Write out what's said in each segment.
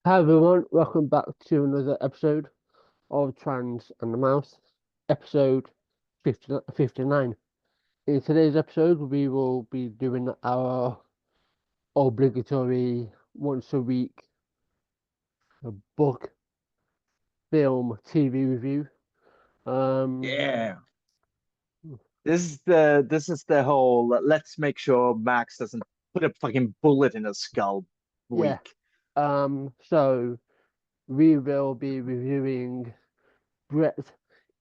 Hi everyone, welcome back to another episode of Trans and the Mouse, episode 59. In today's episode, we will be doing our obligatory once a week book, film, TV review. Um, Yeah. This is the whole let's make sure Max doesn't put a fucking bullet in his skull yeah, week. so we will be reviewing Bret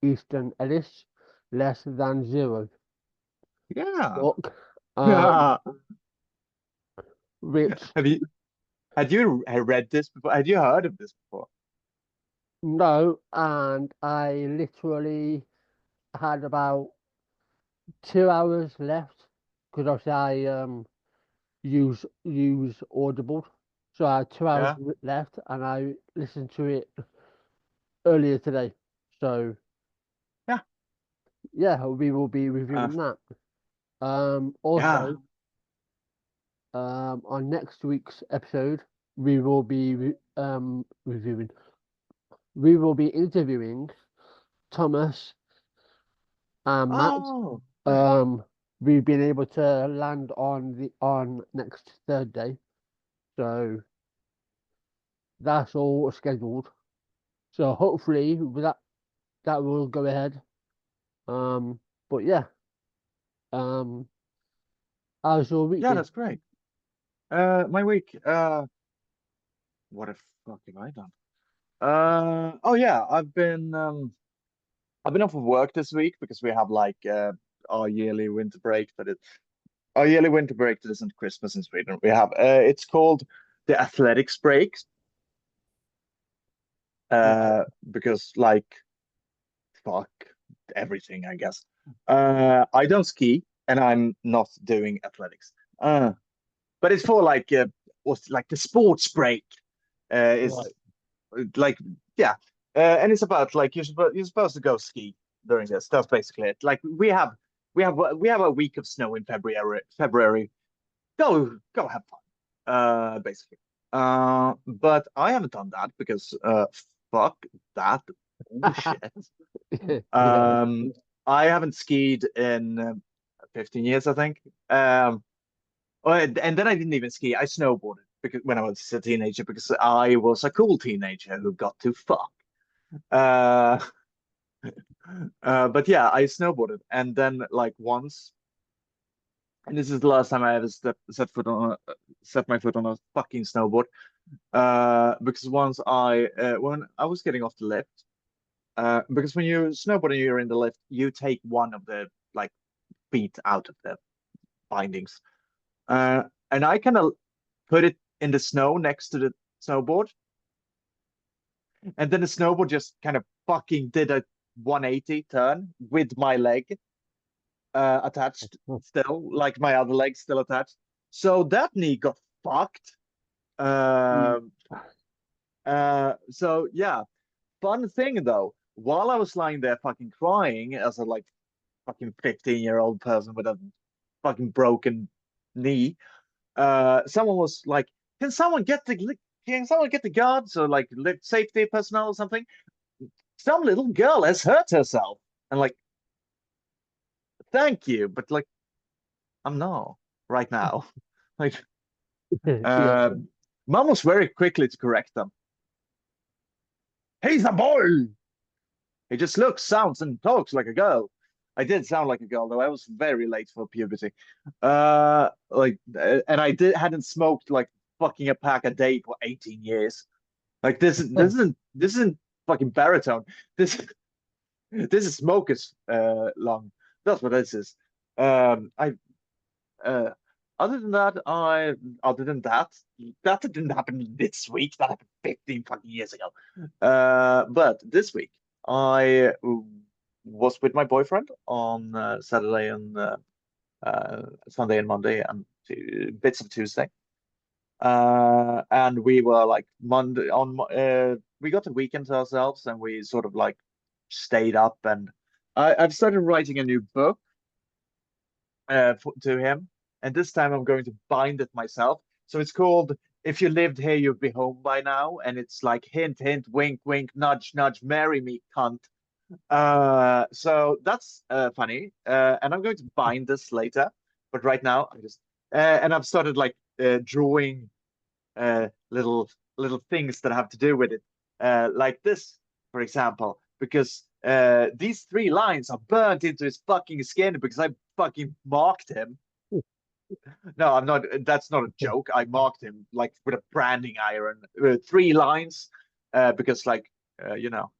Easton Ellis, Less Than Zero Yeah. book, um, Yeah. which Have you had you read this before? Had you heard of this before? no, and I literally had about 2 hours left because obviously I use Audible, so I had 2 hours Yeah. left, and I listened to it earlier today. So Yeah. yeah, we will be Uh, reviewing that. yeah. Also, on next week's episode, we will be reviewing. We will be interviewing Thomas and Matt. Oh, right. Um, we've been able to land on next Thursday, so that's all scheduled. So hopefully with that will go ahead. Um, but yeah, um, how's your week Yeah, been? that's great. My week. What the fuck have I done? Oh yeah, I've been off of work this week because we have like our yearly winter break, but our yearly winter break that isn't Christmas in Sweden. We have it's called the athletics break, Right. because like fuck everything, I guess. I don't ski and I'm not doing athletics. But it's for like what's like the sports break is Right. like yeah. And it's about like you're supposed to go ski during this. That's basically it. Like we have a week of snow in February. Go have fun. Basically. But I haven't done that because fuck that bullshit. Yeah. Um, I haven't skied in 15 years, I think. And then I didn't even ski. I snowboarded because when I was a teenager because I was a cool teenager who got to fuck. Uh, but yeah, I snowboarded, and then like once, and this is the last time I ever set my foot on a fucking snowboard. Because once when I was getting off the lift, because when you snowboard and you're in the lift, you take one of the like feet out of the bindings. And I kind of put it in the snow next to the snowboard, and then the snowboard just kind of fucking did a 180 turn with my leg attached still, like my other leg still attached. So that knee got fucked. Um, so yeah, fun thing though. While I was lying there fucking crying as a like fucking 15-year-old person with a fucking broken knee, someone was like, can someone get the guards or like safety personnel or something? Some little girl has hurt herself. And like, thank you, but like, I'm not right now. Like, Yeah. uh, mom was very quickly to correct them. He's a boy. He just looks, sounds, and talks like a girl. I did sound like a girl, though. I was very late for puberty. And I hadn't smoked like fucking a pack a day for 18 years. Like this isn't fucking baritone. This this is smokers lung. That's what this is. I uh other than that, other than that, that didn't happen this week. That happened 15 fucking years ago. But this week I was with my boyfriend on Saturday and Sunday and Monday and bits of Tuesday. And we were like Monday on we got the weekend to ourselves and we sort of like stayed up and I've started writing a new book to him, and this time I'm going to bind it myself. So it's called if you lived here, you'd be home by now. And it's like hint, hint, wink, wink, nudge, nudge, marry me, cunt. So that's funny. And I'm going to bind this later, but right now I just and I've started like drawing little things that have to do with it, like this, for example, because these 3 lines are burnt into his fucking skin because I fucking marked him. No, I'm not. That's not a joke. I marked him like with a branding iron. 3 lines, because like you know.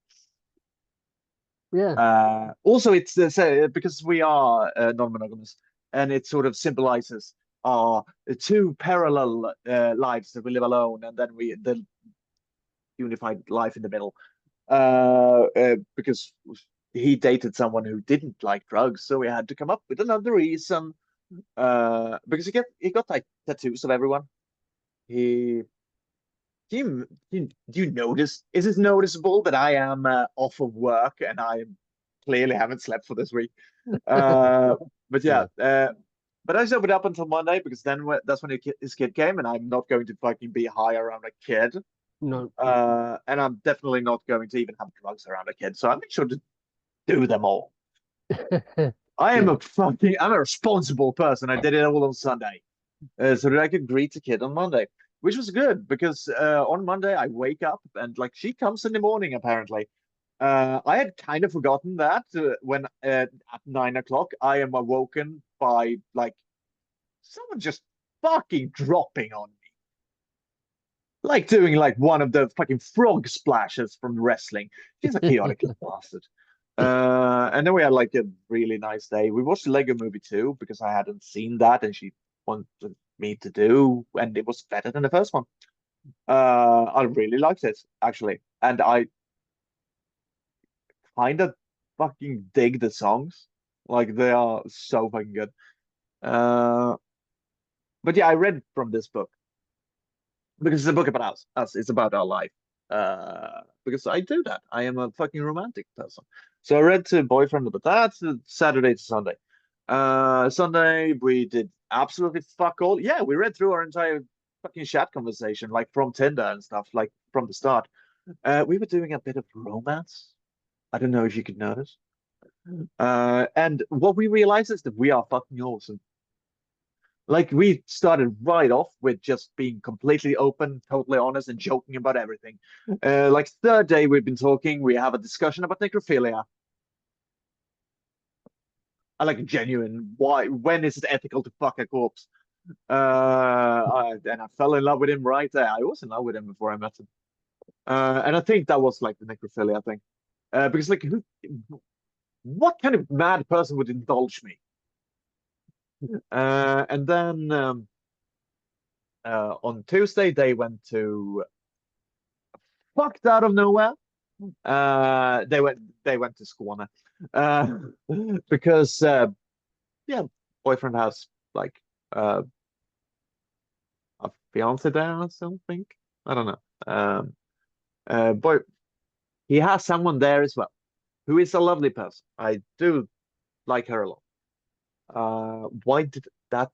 Yeah. Also, it's so, because we are non-monogamous, and it sort of symbolizes our 2 parallel lives that we live alone, and then the unified life in the middle. Because he dated someone who didn't like drugs, so we had to come up with another reason. Because he got like tattoos of everyone. He do you notice? Is it noticeable that I am off of work and I clearly haven't slept for this week? But yeah, but I sobered up until Monday because then that's when his kid came, and I'm not going to fucking be high around a kid. No. And I'm definitely not going to even have drugs around a kid. So I make sure to do them all. Yeah. I'm a responsible person. I did it all on Sunday, so that I could greet the kid on Monday, which was good because on Monday I wake up and like she comes in the morning apparently. I had kind of forgotten that when at 9 o'clock I am awoken by like someone just fucking dropping on me, like doing like one of the fucking frog splashes from wrestling. She's a chaotic little bastard. And then we had like a really nice day. We watched the Lego Movie too because I hadn't seen that, and she wanted me to do, and it was better than the first one. I really liked it actually, and I kind of fucking dig the songs. Like they are so fucking good. Uh, but yeah, I read from this book because it's a book about us. It's about our life. Because I do that. I am a fucking romantic person. So I read to Boyfriend about that Saturday to Sunday. Sunday we did absolutely fuck all. Yeah, we read through our entire fucking chat conversation, like from Tinder and stuff, like from the start. We were doing a bit of romance. I don't know if you could notice. And what we realized is that we are fucking awesome. Like we started right off with just being completely open, totally honest, and joking about everything. Like third day we've been talking, we have a discussion about necrophilia. I like genuine. Why? When is it ethical to fuck a corpse? And I fell in love with him right there. I was in love with him before I met him. And I think that was like the necrophilia thing. Because like, what kind of mad person would indulge me? And then on Tuesday they went to fucked out of nowhere. They went to Skåne because yeah, boyfriend has like uh, a fiance there or something. I don't know. Boy, he has someone there as well, who is a lovely person. I do like her a lot. Why did that?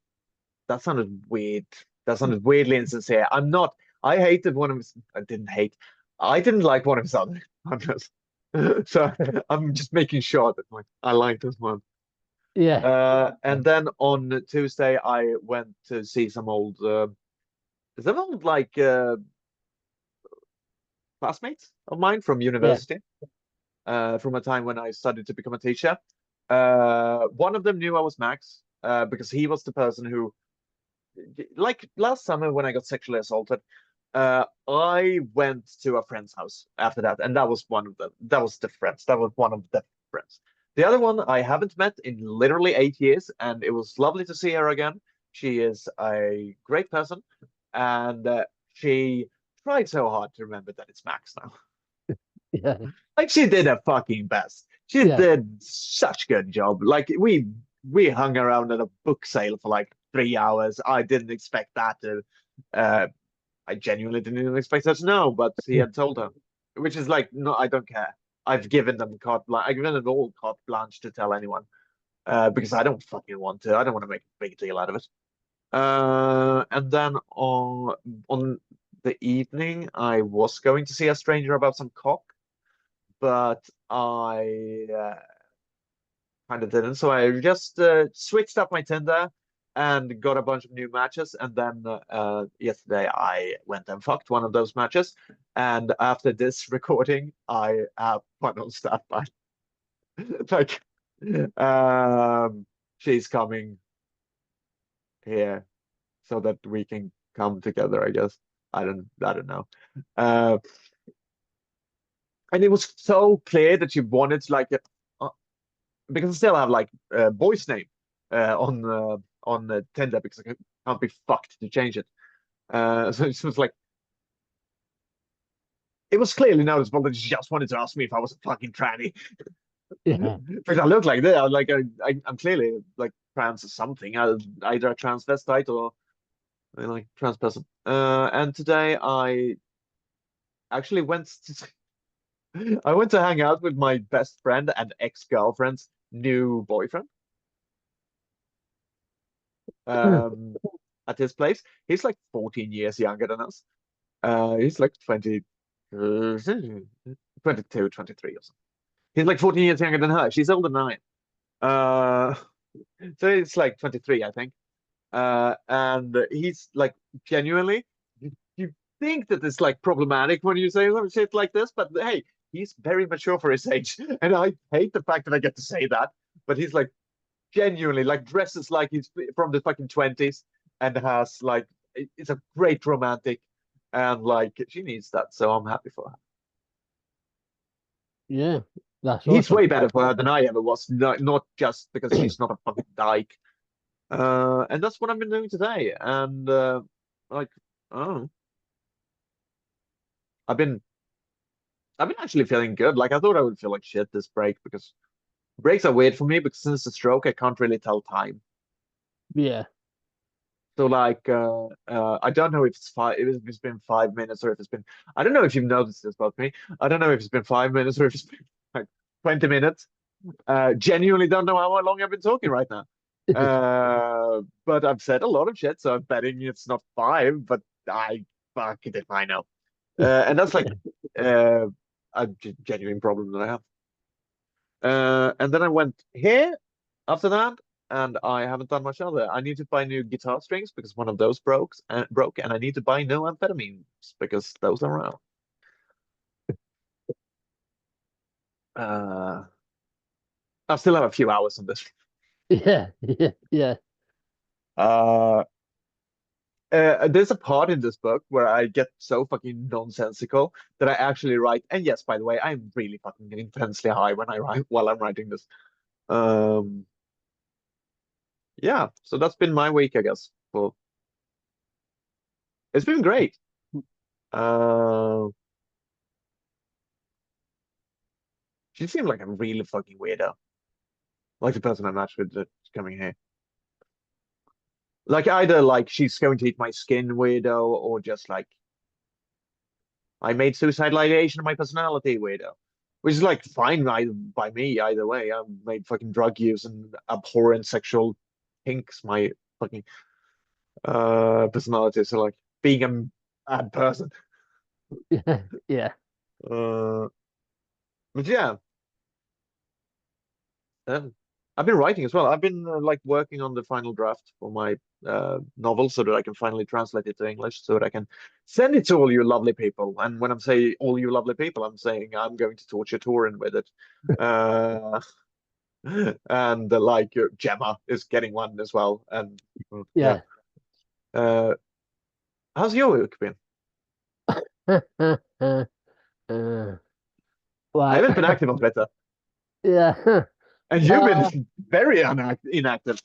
That sounded weird. That sounded weirdly insincere. I'm not. I hated one of his. I didn't hate. I didn't like one of his other partners. So I'm just making sure that like I like this one. Yeah. And then on Tuesday I went to see some old like classmates of mine from Yeah. university, from a time when I studied to become a teacher. One of them knew I was Max, because he was the person who, like last summer when I got sexually assaulted, I went to a friend's house after that, and that was one of them. That was the friends. That was one of the friends. The other one I haven't met in literally 8 years, and it was lovely to see her again. She is a great person, and she tried so hard to remember that it's Max now. Yeah. Like she did her fucking best. She Yeah. did such good job. Like we hung around at a book sale for like 3 hours. I didn't expect that to. Uh, I genuinely didn't even expect her to know, but he had told her, which is like, no, I don't care. I've given them carte blanche. I've given them all carte blanche to tell anyone, because I don't fucking want to. I don't want to make a big deal out of it. And then on the evening, I was going to see a stranger about some cock, but I kind of didn't. So I just switched up my Tinder and got a bunch of new matches. And then yesterday I went and fucked one of those matches. And after this recording, I have one on standby. Like, she's coming here so that we can come together, I guess. I don't know. Uh, and it was so clear that she wanted like uh, because I still have like a boy's name on Tinder because I can't be fucked to change it. So it was like it was clearly noticeable that she just wanted to ask me if I was a fucking tranny. Yeah. Because I look like this. I'm clearly like trans or something. Either a transvestite or like trans person. And today I actually went to I went to hang out with my best friend and ex-girlfriend's new boyfriend. Um, at his place. He's like 14 years younger than us. He's like 20, 22, 23 or something. He's like 14 years younger than her. She's older than I am. Uh, so it's like 23, I think. And he's like genuinely, you think that it's like problematic when you say some shit like this, but hey, he's very mature for his age. And I hate the fact that I get to say that, but he's like genuinely like dresses like he's from the fucking 20s and has like it's a great romantic and like she needs that, so I'm happy for her. Yeah. That's He's awesome. way better for her than I ever was, not just because she's not a fucking dyke. And that's what I've been doing today. And like, I don't know. I've been I've been actually feeling good. Like I thought I would feel like shit this break because breaks are weird for me because since the stroke I can't really tell time. Yeah. So like I don't know if it's been 5 minutes or if it's been I don't know if you've noticed this about me. I don't know if it's been 5 minutes or if it's been like 20 minutes. Genuinely don't know how long I've been talking right now. But I've said a lot of shit, so I'm betting it's not five, but I fuck it if I know. And that's like uh a genuine problem that I have. And then I went here after that, and I haven't done much other. I need to buy new guitar strings because one of those broke, and I need to buy new amphetamines because those are out. Uh, I still have a few hours on this. Yeah. Yeah. Yeah. Uh, there's a part in this book where I get so fucking nonsensical that I actually write. And yes, by the way, I'm really fucking intensely high when I write while I'm writing this. Um, yeah, so that's been my week, I guess. Well, it's been great. Uh, she seemed like a really fucking weirdo. Like the person I matched with that's coming here. Like either like she's going to eat my skin weirdo or just like I made suicidal ideation of my personality weirdo. Which is like fine by me either way. I made fucking drug use and abhorrent sexual kinks my fucking personality. So like being a bad person. Yeah. Yeah. Uh but yeah. Um, I've been writing as well. I've been like working on the final draft for my novel so that I can finally translate it to English so that I can send it to all you lovely people. And when I'm saying all you lovely people, I'm saying I'm going to torture Turin with it. Uh, and like Gemma is getting one as well. And yeah. Yeah. Uh, how's your week been? Uh, I well, haven't been active on Twitter, yeah. and you've Uh, been very inactive.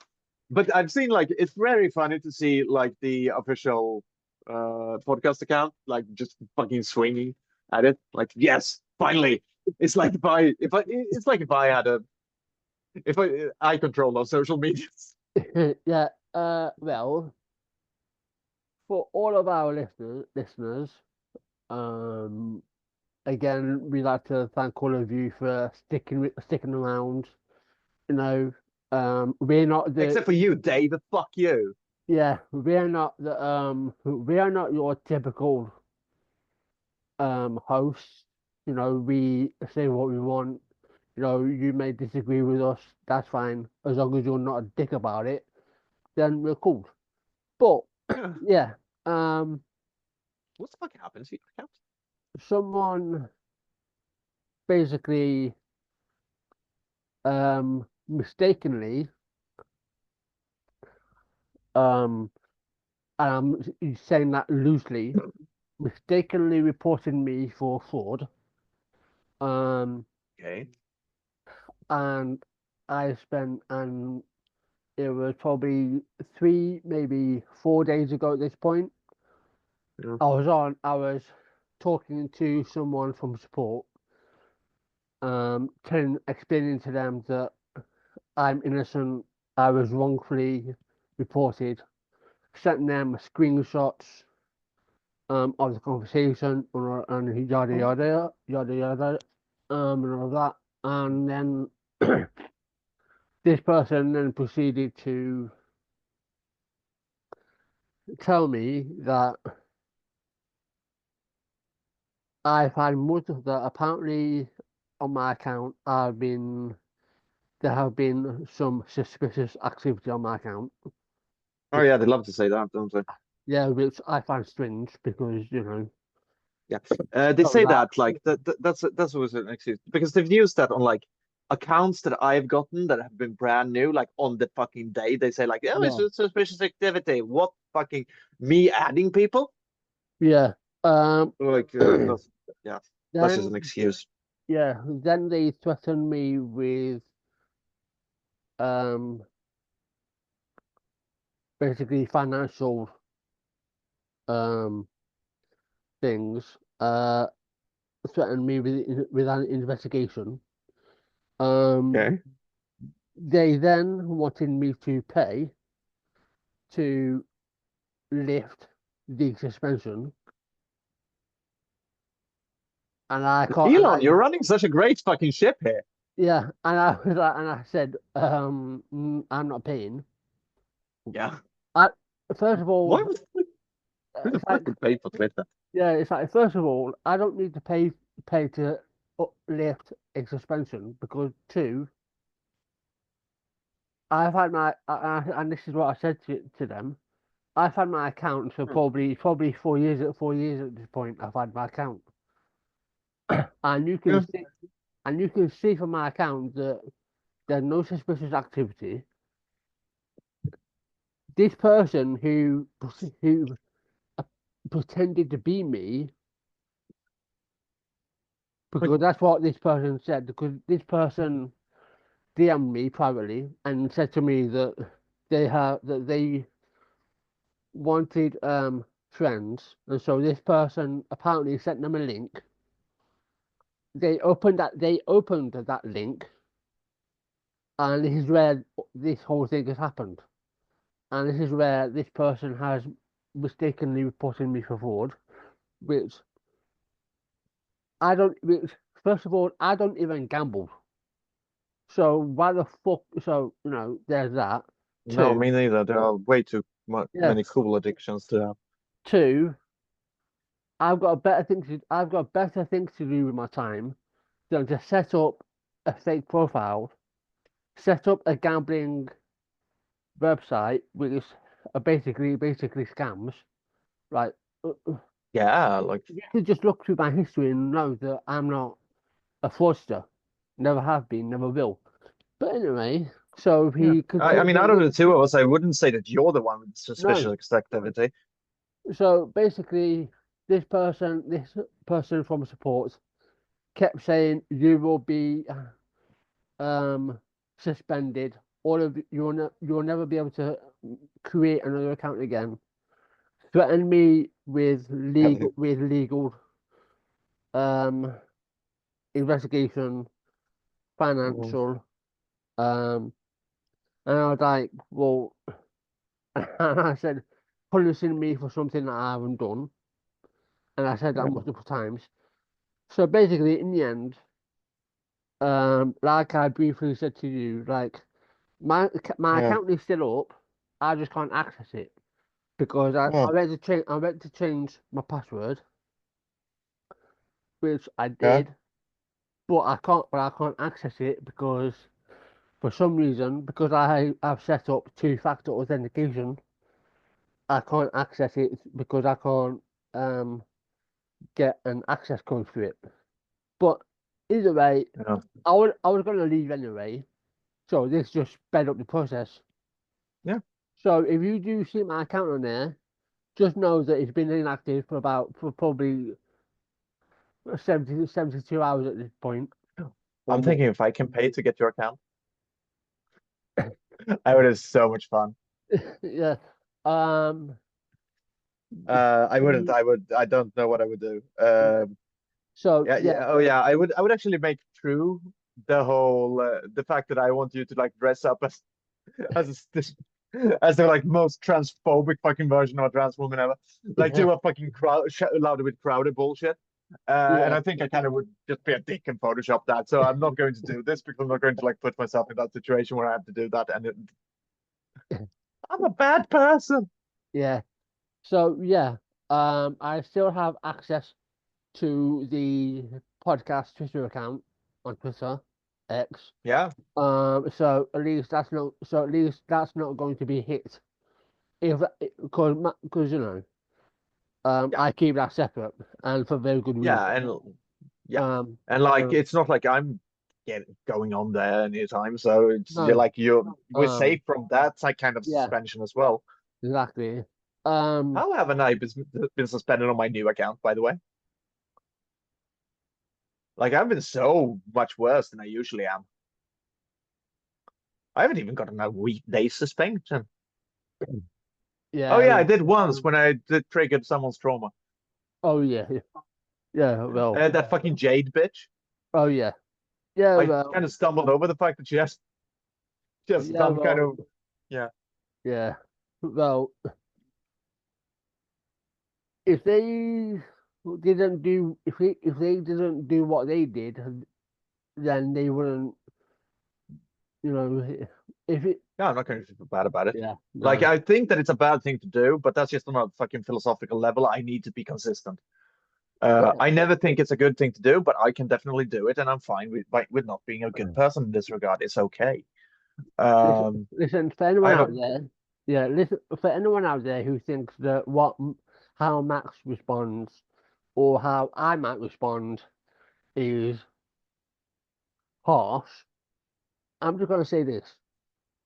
But I've seen like it's very funny to see like the official podcast account like just fucking swinging at it. Like yes, finally. It's like if I it's like if I had a if I control those social medias. yeah. Well, for all of our listeners, um, again, we'd like to thank all of you for sticking around. You know, we're not the Except for you, Dave. Fuck you. yeah, we are not your typical hosts. You know, we say what we want. You know, you may disagree with us. That's fine, as long as you're not a dick about it. Then we're cool. But yeah, um, What the fuck happened to your account? someone basically mistakenly um and I'm saying that loosely, mistakenly reported me for fraud. Um, Okay. and I spent, and it was probably 3, maybe 4 days ago at this point. Yeah. I was talking to someone from support, explaining to them that I'm innocent. I was wrongfully reported. Sent them screenshots of the conversation and yada Oh, yada yada yada and all that. And then this person then proceeded to tell me that I've had multiple that apparently on my account there have been some suspicious activity on my account. oh yeah, they love to say that, don't they? Yeah, which I find strange because, you know, Yeah. They so say that, that like that's always an excuse because they've used that on like accounts that I've gotten that have been brand new, like on the fucking day. They say like, oh, it's yeah, a suspicious activity. What fucking me adding people? yeah. Um, Like yeah, that's just an then, excuse. then they threatened me with um, basically financial um, things, threatened me with an investigation. Um, Okay. they then wanted me to pay to lift the suspension, and I can't. And Elon, you're running such a great fucking ship here. yeah, and I was like, and I said, I'm not paying. Yeah. I first of Why all, would who the it's fuck like, would pay for Twitter? yeah, it's like first of all, I don't need to pay to lift a suspension because two, I've had and this is what I said to them. I've had my account for Hmm. probably 4 years at 4 years at this point. I've had my account, and Yeah. you can see from my account that there's no suspicious activity. This person who uh, pretended to be me, Like, because that's what this person said. Because this person DM'd me privately and said to me that they wanted friends, and so this person apparently sent them a link. They opened that link, and this is where this whole thing has happened. And this is where this person has mistakenly reported me for fraud, which I don't. Which, first of all, I don't even gamble. So why the fuck? So you know, there's that. no, Two, me neither. There are way too yeah. many cool addictions to have. Two, I've got better things to do with my time than to set up a fake profile, set up a gambling website, which is basically scams. Right? Yeah, like You could just look through my history and know that I'm not a fraudster. Never have been, never will. But anyway, so yeah. he I mean, out concluded. of the two of us, I wouldn't say that you're the one with No. suspicious activity. So basically, this person from support kept saying you will be um suspended. You'll never be able to create another account again. Threatened me with Really. legal um investigation, Mhm. financial. Um, and I was like, well, and I said, punishing me for something that I haven't done. And I said that Yeah. multiple times. So basically, in the end, like I briefly said to you, like my Yeah. account is still up. I just can't access it. because Oh, I went to change my password, which I yeah. did, but I can't access it because for some reason, because I have set up two-factor authentication, I can't access it because I can't um get an access code for it. But either way, Yeah. I was gonna leave anyway, so this just sped up the process. Yeah. So if you do see my account on there, just know that it's been inactive for probably 72 hours at this point or I'm more. thinking if I can pay to get your account, I would have so much fun. Yeah. Um. I wouldn't. I would. I don't know what I would do. So Yeah, yeah, yeah. Oh, yeah. I would actually make true the whole the fact that I want you to like dress up as as the like most transphobic fucking version of a trans woman ever. Like yeah, do a fucking crowd louder with crowded bullshit. And yeah, I think I kind of would just be a dick and Photoshop that. So I'm not going to do this because I'm not going to like put myself in that situation where I have to do that. And I'm a bad person. yeah. So yeah, I still have access to the podcast Twitter account on Twitter, X. Yeah. So at least that's not going to be hit if because you know, Yeah. I keep that separate and for very good Yeah. reason. And yeah. Um, And like so it's not like I'm going on there anytime. So it's you're no, like we're um, safe from that like kind of yeah, suspension as well. exactly. Um, How haven't I been suspended on my new account, by the way? Like I've been so much worse than I usually am. I haven't even gotten a weekday suspension. Oh yeah, yeah, I did once when I did triggered someone's trauma. oh yeah, yeah, well, That fucking Jade bitch. oh yeah, yeah, I well, kind of stumbled over the fact that she has just yeah, some kind well, of yeah. yeah, well. If they if they didn't do what they did, then they wouldn't, you know, if it, No, I'm not going to feel bad about it. yeah, Like no, I think that it's a bad thing to do, but that's just on a fucking philosophical level. I need to be consistent. yeah. I never think it's a good thing to do, but I can definitely do it, and I'm fine with not being a good person in this regard. It's okay. Listen, listen, for I anyone have a out there, yeah, listen, for anyone out there who thinks that how Max responds or how I might respond is harsh, I'm just gonna say this: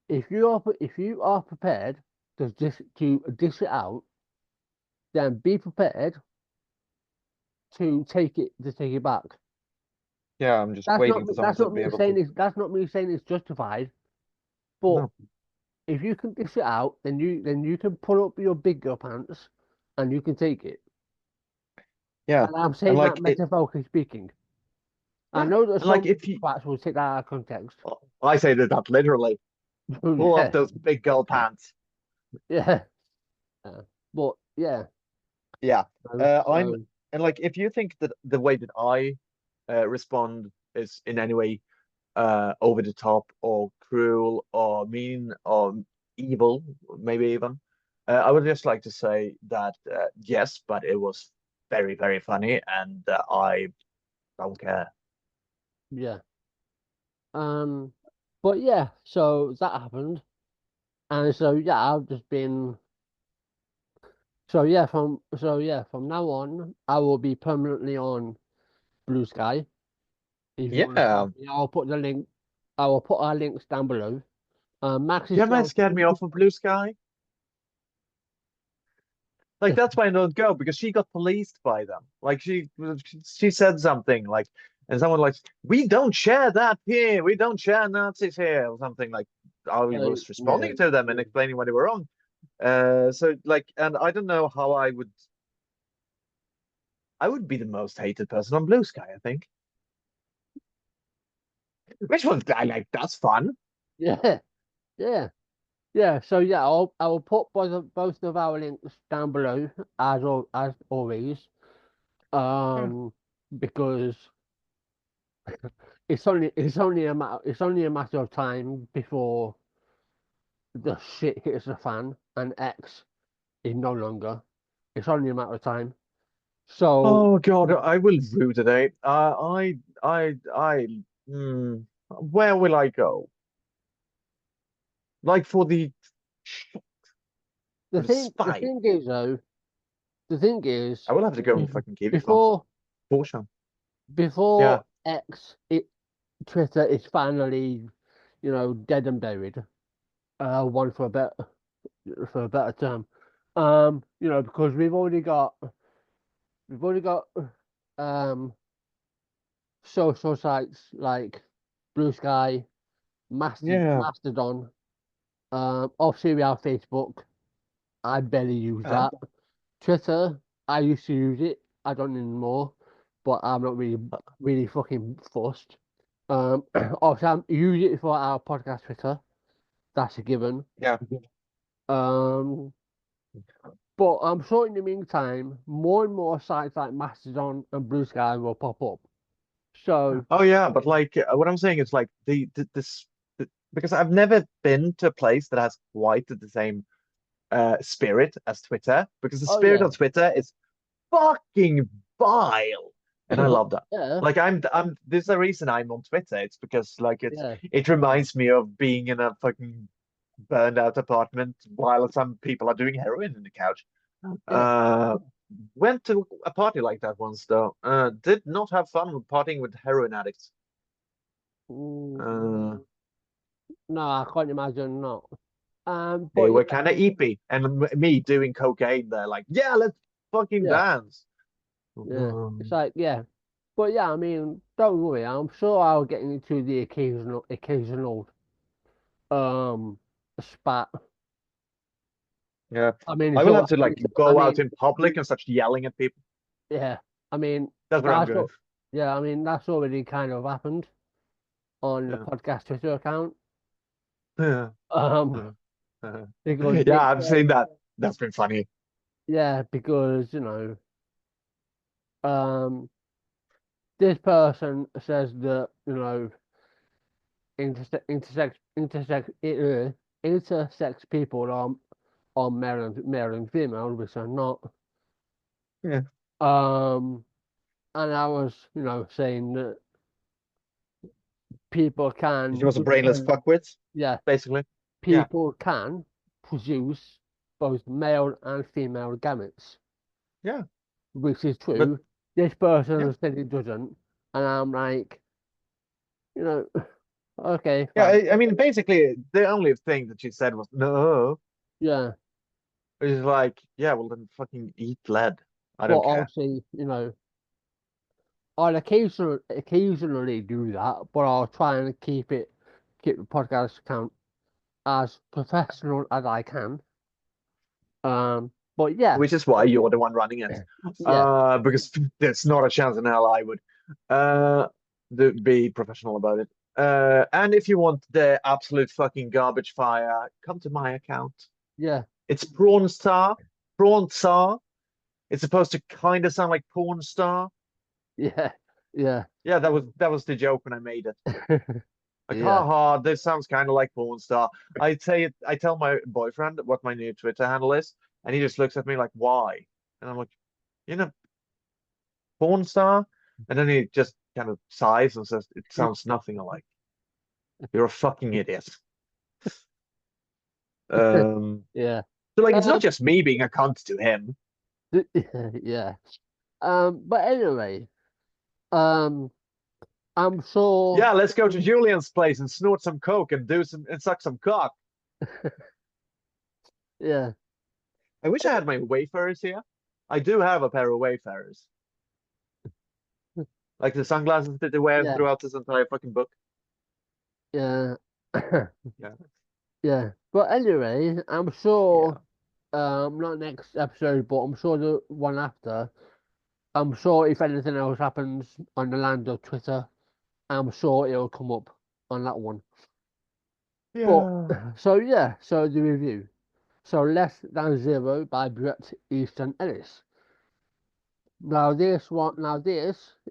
if you are prepared to dish it out, then be prepared to take it back. yeah. I'm just waiting for someone That's to not be me able to. saying that's not me saying it's justified. But No, if you can dish it out, then you can pull up your big girl pants and you can take it. yeah, And I'm and saying that like it, metaphorically speaking. I yeah, know that and like some if you, twats will take that out of context. I say that literally, pull up Yeah, those big girl pants. yeah, yeah. But yeah, Yeah, I'm, so and like if you think that the way that I respond is in any way over the top or cruel or mean or evil, maybe even. I would just like to say that yes, but it was very, very funny, and I don't care. yeah. Um, but yeah, so that happened, and so yeah, I've just been from now on, I will be permanently on Blue Sky. If you want to Yeah, find me, I'll put the link. I will put our links down below. Max is you still might on scared me Twitter. off of Blue Sky. Like that's why I don't go because she got policed by them. Like she said something like, and someone like, we don't share that here. We don't share Nazis here or something like. I So was yeah, responding to them and explaining why they were wrong. So like, and I don't know how I would be the most hated person on Blue Sky, I think. Which one I like, that's fun. yeah, yeah, yeah. So yeah, I will put both of our links down below as always. Yeah. Um, because it's only a matter of time before the shit hits the fan and X is no longer. It's only a matter of time. So Oh God, I will rue today. Where will I go? Like for the the spy. thing is though, the thing is, I will have to go and fucking Kiwi farm. before Porsche. Yeah, before Twitter is finally, dead and buried. One for a better term. Because we've already got um social sites like Blue Sky, yeah. Mastodon. Obviously we have Facebook. I barely use Uh, that. Twitter, I used to use it. I don't anymore, but I'm not really fucking fussed. Obviously I'm using it for our podcast Twitter. That's a given. yeah. Um, but I'm sure in the meantime, more and more sites like Mastodon and Blue Sky will pop up. So, Oh yeah, but like what I'm saying is like because I've never been to a place that has quite the same spirit as Twitter, because the oh spirit yeah, of Twitter is fucking vile, and I love that. yeah, Like I'm there's a reason I'm on Twitter. It's because like yeah, it reminds me of being in a fucking burned out apartment while some people are doing heroin in the couch. yeah. Uh, went to a party like that once though. Did not have fun with partying with heroin addicts. Mm, Uh, no, I can't imagine not. they But were kind of eepy, and me doing cocaine there, like, yeah, let's fucking yeah, dance. yeah. It's Um, like yeah, but yeah. I mean, don't worry. I'm sure I'll get into the occasional spat. yeah, I mean, I it's will all. have to like I go out mean, in public and start yelling at people. yeah. I mean, That's where I'm going. yeah. I mean, that's already kind of happened on the Yeah, podcast Twitter account. yeah, Um, yeah. because Yeah, I've seen that. That's been funny. yeah, because um, this person says that intersex people are male and female, which are not. Yeah, Um, and I was saying that people she can, was a brainless fuckwit, yeah, basically. Yeah, people can produce both male and female gametes, yeah, which is but true. This person yeah, has said it doesn't, and I'm like, you know, okay, yeah. fine, I mean, basically, the only thing that she said was no. yeah. It's like, yeah, well then fucking eat lead. I But don't care. obviously, I'll occasionally do that, but I'll try and keep the podcast account as professional as I can. But yeah, Which is why you're the one running it. yeah, Because there's not a chance in hell I would uh be professional about it. And if you want the absolute fucking garbage fire, come to my account. yeah, It's Prawn Star. Prawn Star. It's supposed to kind of sound like porn star. yeah, yeah, Yeah, that was the joke when I made it. Like, yeah, haha, this sounds kind of like porn star. I tell my boyfriend what my new Twitter handle is, and he just looks at me like, why? And I'm like, you know, porn star? And then he just kind of sighs and says, it sounds nothing alike. You're a fucking idiot. Um, yeah. so like it's not Um, just me being a cunt to him. yeah. But anyway, um, I'm sure. Yeah, let's go to Julian's place and snort some coke and do some and suck some cock. Yeah, I wish I had my Wayfarers here. I do have a pair of Wayfarers. Like the sunglasses that they wear yeah, throughout this entire fucking book. yeah, Yeah. yeah. But anyway, I'm Yeah. sure. Not next episode, but I'm sure the one after. I'm sure if anything else happens on the land of Twitter, I'm sure it'll come up on that one. But Yeah. so yeah, so the review. So Less Than Zero by Bret Easton Ellis. Now this,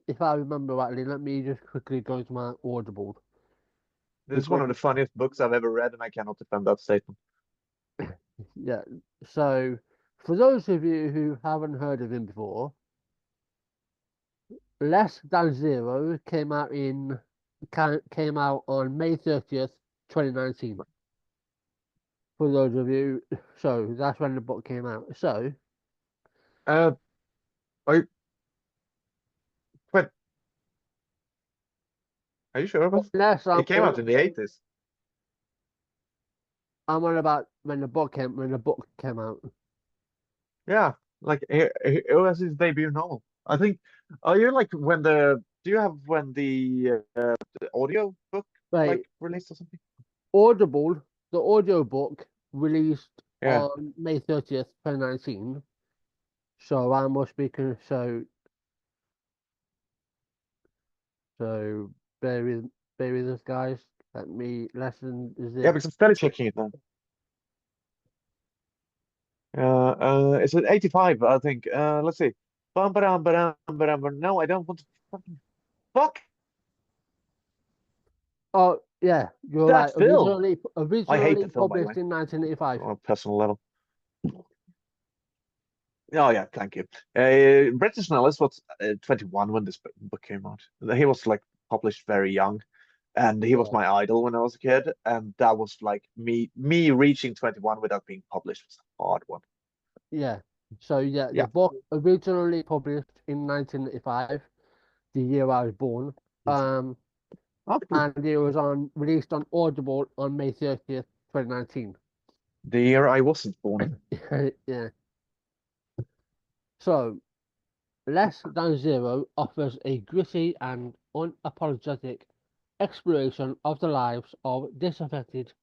if I remember rightly, let me just quickly go to my Audible This is one because of the funniest books I've ever read, and I cannot defend that statement. yeah. So For those of you who haven't heard of him before, Less Than Zero came out on May 30th, 2019. For those of you, so that's when the book came out. So Uh, are wait, are you sure about? unless It came out in the 80s. I'm on about when the book came out. Yeah, like it was his debut novel. I think. Are you like when the? Do you have when the audio book like Right, released or something? Audible, the audio book released Yeah, on May 30th, 2019. So I must be so bear with bear with us, guys. Let me lesson is yeah, it because I'm steady checking it now. It's at 85, I think. Let's see. Bum, ba-dum, ba-dum, ba-dum, ba-dum. No, I don't want to fucking fuck Oh yeah, you're that right. film. I hate Originally the film, by the published way, in 1985. on a personal level. Oh yeah, thank you. Bret Easton Ellis was 21 when this book came out. He was like published very young, and he was Yeah, my idol when I was a kid. And that was like me reaching 21 without being published was a hard one. yeah. So yeah, the Yeah. book originally published in 1985, the year I was born. Um, After and it was on released on Audible on May 30th, 2019. the year I wasn't born. Yeah. So Less Than Zero offers a gritty and unapologetic exploration of the lives of disaffected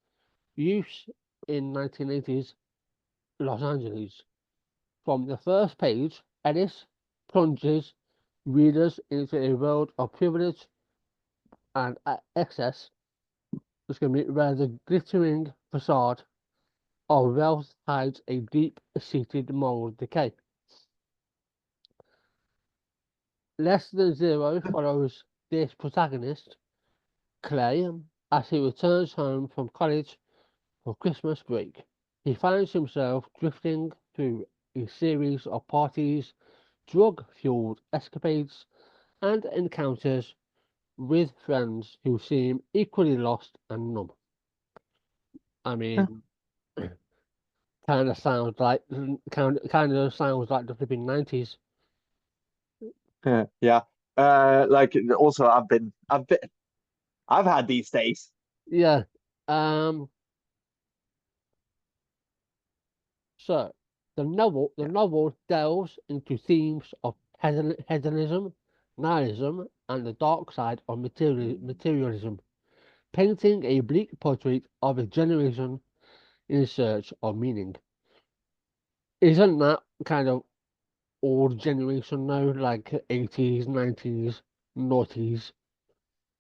youths in 1980s Los Angeles. From the first page, Ellis plunges readers into a world of privilege and excess, where the glittering facade of wealth hides a deep-seated moral decay. Less Than Zero follows this protagonist, Clay, as he returns home from college for Christmas break. He finds himself drifting through a series of parties, drug-fueled escapades, and encounters with friends who seem equally lost and numb. I mean, kind of sounds like the flipping 90s. Yeah. Like also I've had these days. Yeah. Um. So the novel delves into themes of hedonism, nihilism, and the dark side of materialism, painting a bleak portrait of a generation in search of meaning. Isn't that kind of old generation now, like 80s, 90s, noughties?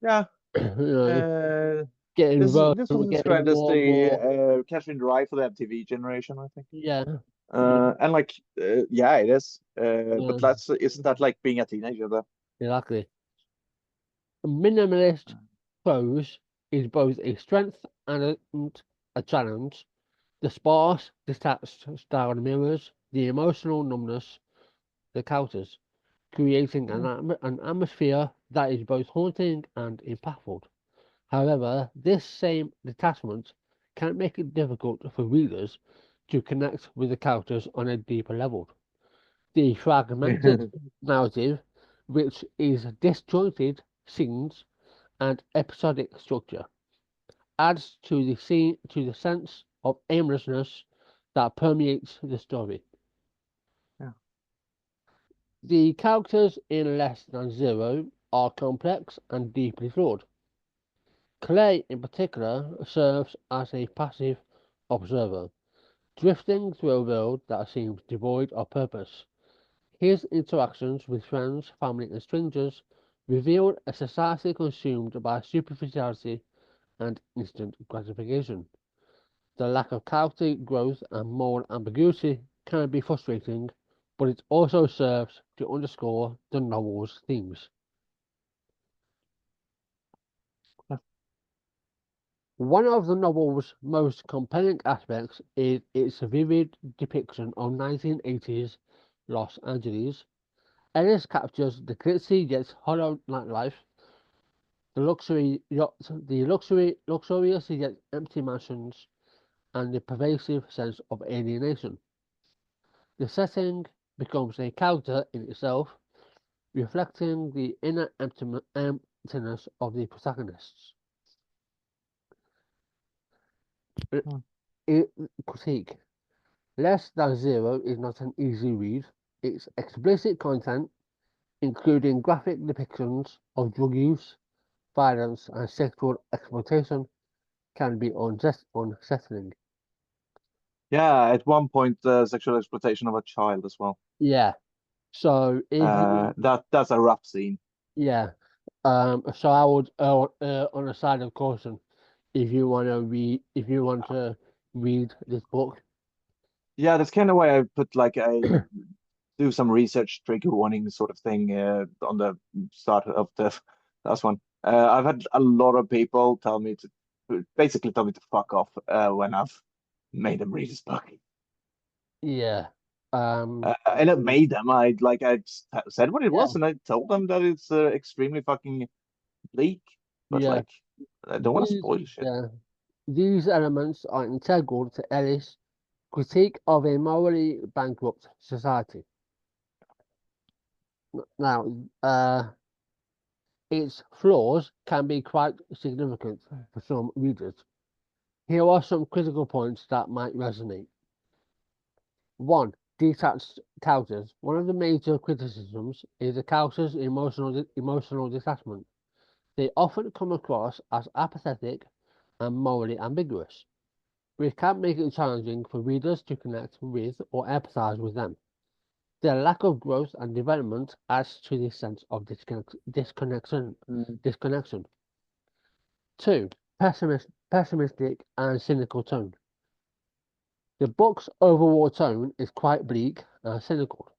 Yeah. You know, Uh, getting this worse, this was getting described as more and more. the Catch and Rye for the MTV generation, I think. Yeah, yeah, And like yeah, it is. But yeah, that's isn't that like being a teenager though? exactly. Minimalist prose is both a strength and a challenge. The sparse, detached style mirrors the emotional numbness that counters, creating Yeah. an atmosphere that is both haunting and impactful. However, this same detachment can make it difficult for readers to connect with the characters on a deeper level. The fragmented narrative, which is disjointed scenes and episodic structure, adds to the sense of aimlessness that permeates the story. Yeah. The characters in Less Than Zero are complex and deeply flawed. Clay, in particular, serves as a passive observer, drifting through a world that seems devoid of purpose. His interactions with friends, family, and strangers reveal a society consumed by superficiality and instant gratification. The lack of character growth and moral ambiguity can be frustrating, but it also serves to underscore the novel's themes. One of the novel's most compelling aspects is its vivid depiction of 1980s Los Angeles. Ellis captures the glitzy yet hollow nightlife, the luxurious yet empty mansions, and the pervasive sense of alienation. The setting becomes a character in itself, reflecting the inner emptiness of the protagonists. Hmm. Critique. Less Than Zero is not an easy read. Its explicit content, including graphic depictions of drug use, violence, and sexual exploitation, can be unsettling. Yeah, at one point, sexual exploitation of a child as well. Yeah. So if you, That's a rough scene. yeah, so I would on the side of caution if you want to read this book. Yeah, that's kind of why I put like a do some research trigger warning sort of thing on the start of the last one. I've had a lot of people tell me to basically tell me to fuck off when I've made them read this book. Yeah. Um. And it made them. I said what it Yeah. was, and I told them that it's extremely fucking bleak. But Yeah. like, I don't want to These. spoil shit. Yeah. These elements are integral to Ellis' critique of a morally bankrupt society. Now, its flaws can be quite significant for some readers. Here are some critical points that might resonate. 1. Detached characters. One of the major criticisms is the characters' emotional detachment. They often come across as apathetic and morally ambiguous, which can make it challenging for readers to connect with or empathize with them. Their lack of growth and development adds to this sense of disconnection. Disconnection. 2. Pessimistic and cynical tone. The book's overall tone is quite bleak and cynical.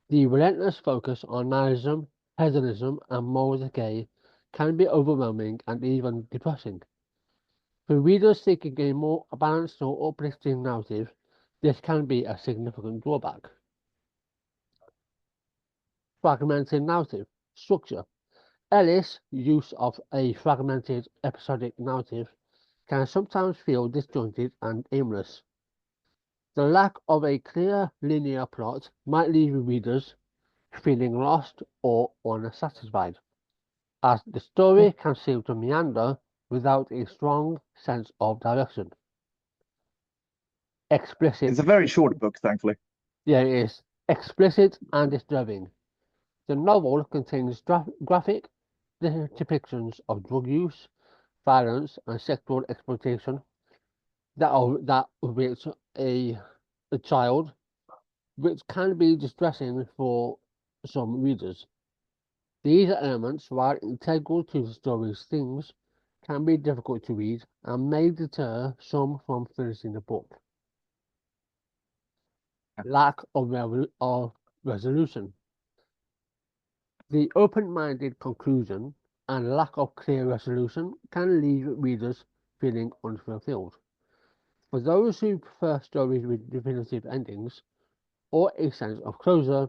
The relentless focus on nihilism, hedonism, and moral decay can be overwhelming and even depressing. For readers seeking a more balanced or uplifting narrative, this can be a significant drawback. Fragmented narrative structure. Ellis' use of a fragmented episodic narrative can sometimes feel disjointed and aimless. The lack of a clear linear plot might leave readers feeling lost or unsatisfied, as the story can seem to meander without a strong sense of direction. It's Explicit, a very short book, thankfully. yeah, it is explicit and disturbing. The novel contains graphic depictions of drug use, violence, and sexual exploitation that with a child, which can be distressing for some readers. These elements, while integral to the story's themes, can be difficult to read and may deter some from finishing the book. Lack of resolution. The open-minded conclusion and lack of clear resolution can leave readers feeling unfulfilled. For those who prefer stories with definitive endings or a sense of closure,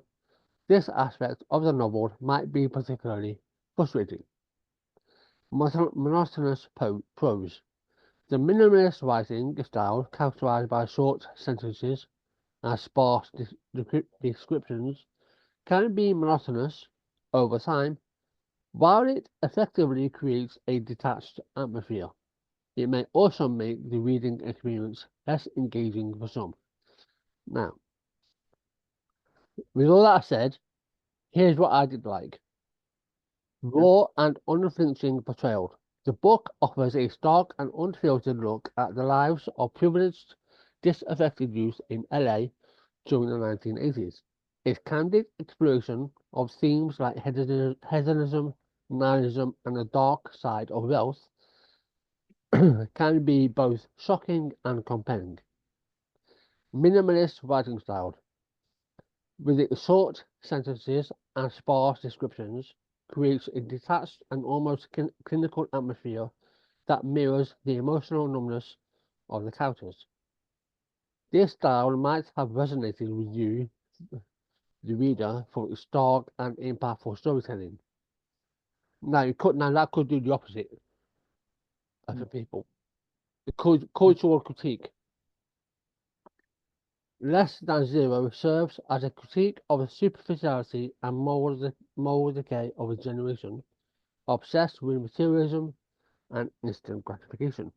this aspect of the novel might be particularly frustrating. Monotonous prose. The minimalist writing style, characterized by short sentences and sparse descriptions, can be monotonous over time. While it effectively creates a detached atmosphere, it may also make the reading experience less engaging for some. Now, with all that said, here's what I did like. Raw and unflinching portrayal. The book offers a stark and unfiltered look at the lives of privileged, disaffected youth in LA during the 1980s. Its candid exploration of themes like hedonism, nihilism, and the dark side of wealth can be both shocking and compelling. Minimalist writing style. With its short sentences and sparse descriptions, creates a detached and almost clinical atmosphere that mirrors the emotional numbness of the characters. This style might have resonated with you, the reader, for its stark and impactful storytelling. Now, that could do the opposite for people. The cultural critique. Less Than Zero serves as a critique of the superficiality and moral decay of a generation obsessed with materialism and instant gratification.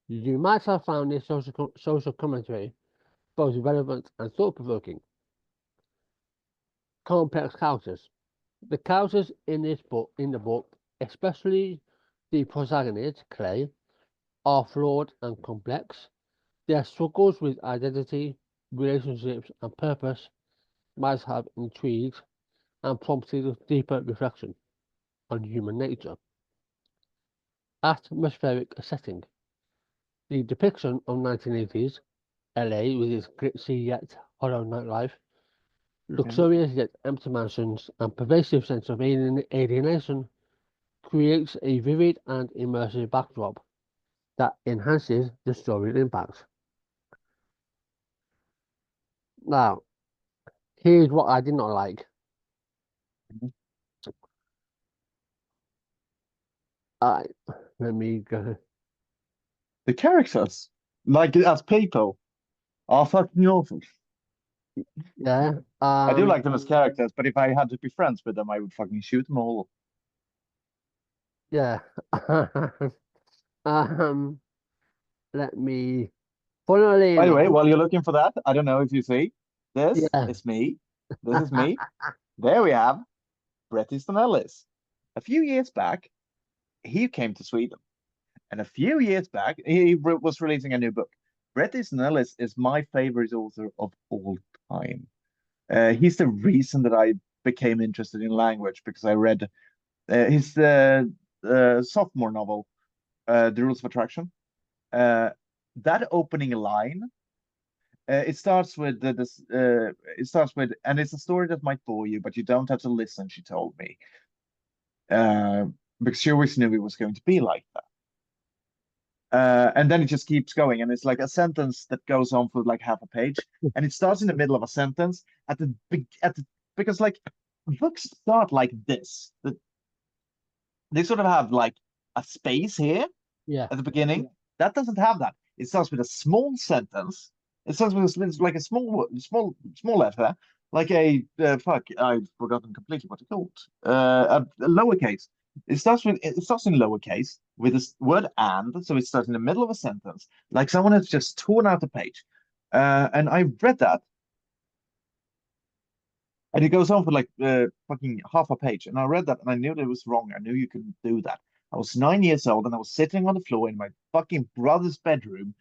You might have found this social commentary both relevant and thought-provoking. Complex characters. The characters in the book, especially the protagonist, Clay, are flawed and complex. Their struggles with identity, relationships, and purpose might have intrigued and prompted deeper reflection on human nature. Atmospheric setting. The depiction of 1980s LA with its glitzy yet hollow nightlife, luxurious yet empty mansions, and pervasive sense of alienation creates a vivid and immersive backdrop that enhances the story's impact. Now, here's what I did not like. I Let me go. The characters, like as people, are fucking awful. Yeah. I do like them as characters, but if I had to be friends with them, I would fucking shoot them all. Yeah. um. Let me. Funnily By the way, enough. while you're looking for that, I don't know if you see, this Yeah. is me. This is me. There we have Bret Easton Ellis. A few years back, he came to Sweden. And a few years back, he was releasing a new book. Bret Easton Ellis is my favorite author of all time. He's the reason that I became interested in language because I read his sophomore novel, The Rules of Attraction. That opening line, it starts with it starts with, and it's a story that might bore you, but you don't have to listen, she told me. Because she always knew it was going to be like that. And then it just keeps going, and it's like a sentence that goes on for like half a page, and it starts in the middle of a sentence because like books start like this. They sort of have like a space here Yeah. at the beginning. That doesn't have that. It starts with a small sentence. It starts with like a small letter, like a fuck. I've forgotten completely what it's called. A lowercase. It starts in lowercase with this word and, so it starts in the middle of a sentence, like someone has just torn out a page. And I read that, and it goes on for like fucking half a page. And I read that and I knew that it was wrong. I knew you couldn't do that. I was 9 years old and I was sitting on the floor in my fucking brother's bedroom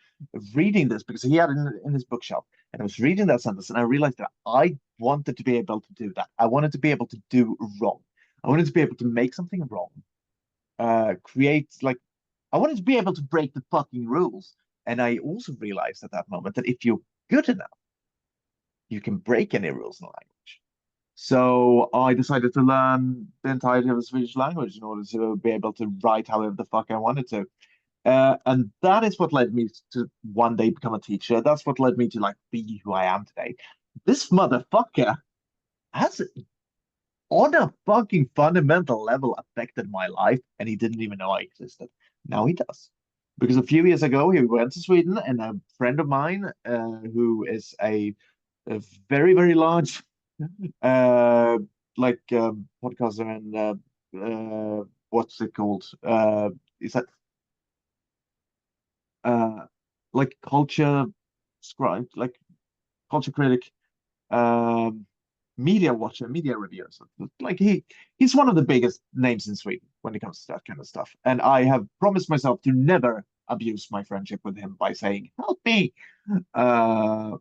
reading this because he had it in his bookshop. And I was reading that sentence and I realized that I wanted to be able to do that. I wanted to be able to do wrong. I wanted to be able to make something wrong, create like, I wanted to be able to break the fucking rules. And I also realized at that moment that if you're good enough, you can break any rules in language. So I decided to learn the entirety of the Swedish language in order to be able to write however the fuck I wanted to. And that is what led me to one day become a teacher. That's what led me to like be who I am today. This motherfucker has, on a fucking fundamental level, affected my life, and he didn't even know I existed. Now he does. Because a few years ago, he went to Sweden, and a friend of mine, who is a very, very large uh like podcaster and what's it called, is that uh like culture scribe, like culture critic, um media watcher, media reviewer, so like he's one of the biggest names in Sweden when it comes to that kind of stuff, and I have promised myself to never abuse my friendship with him by saying help me. uh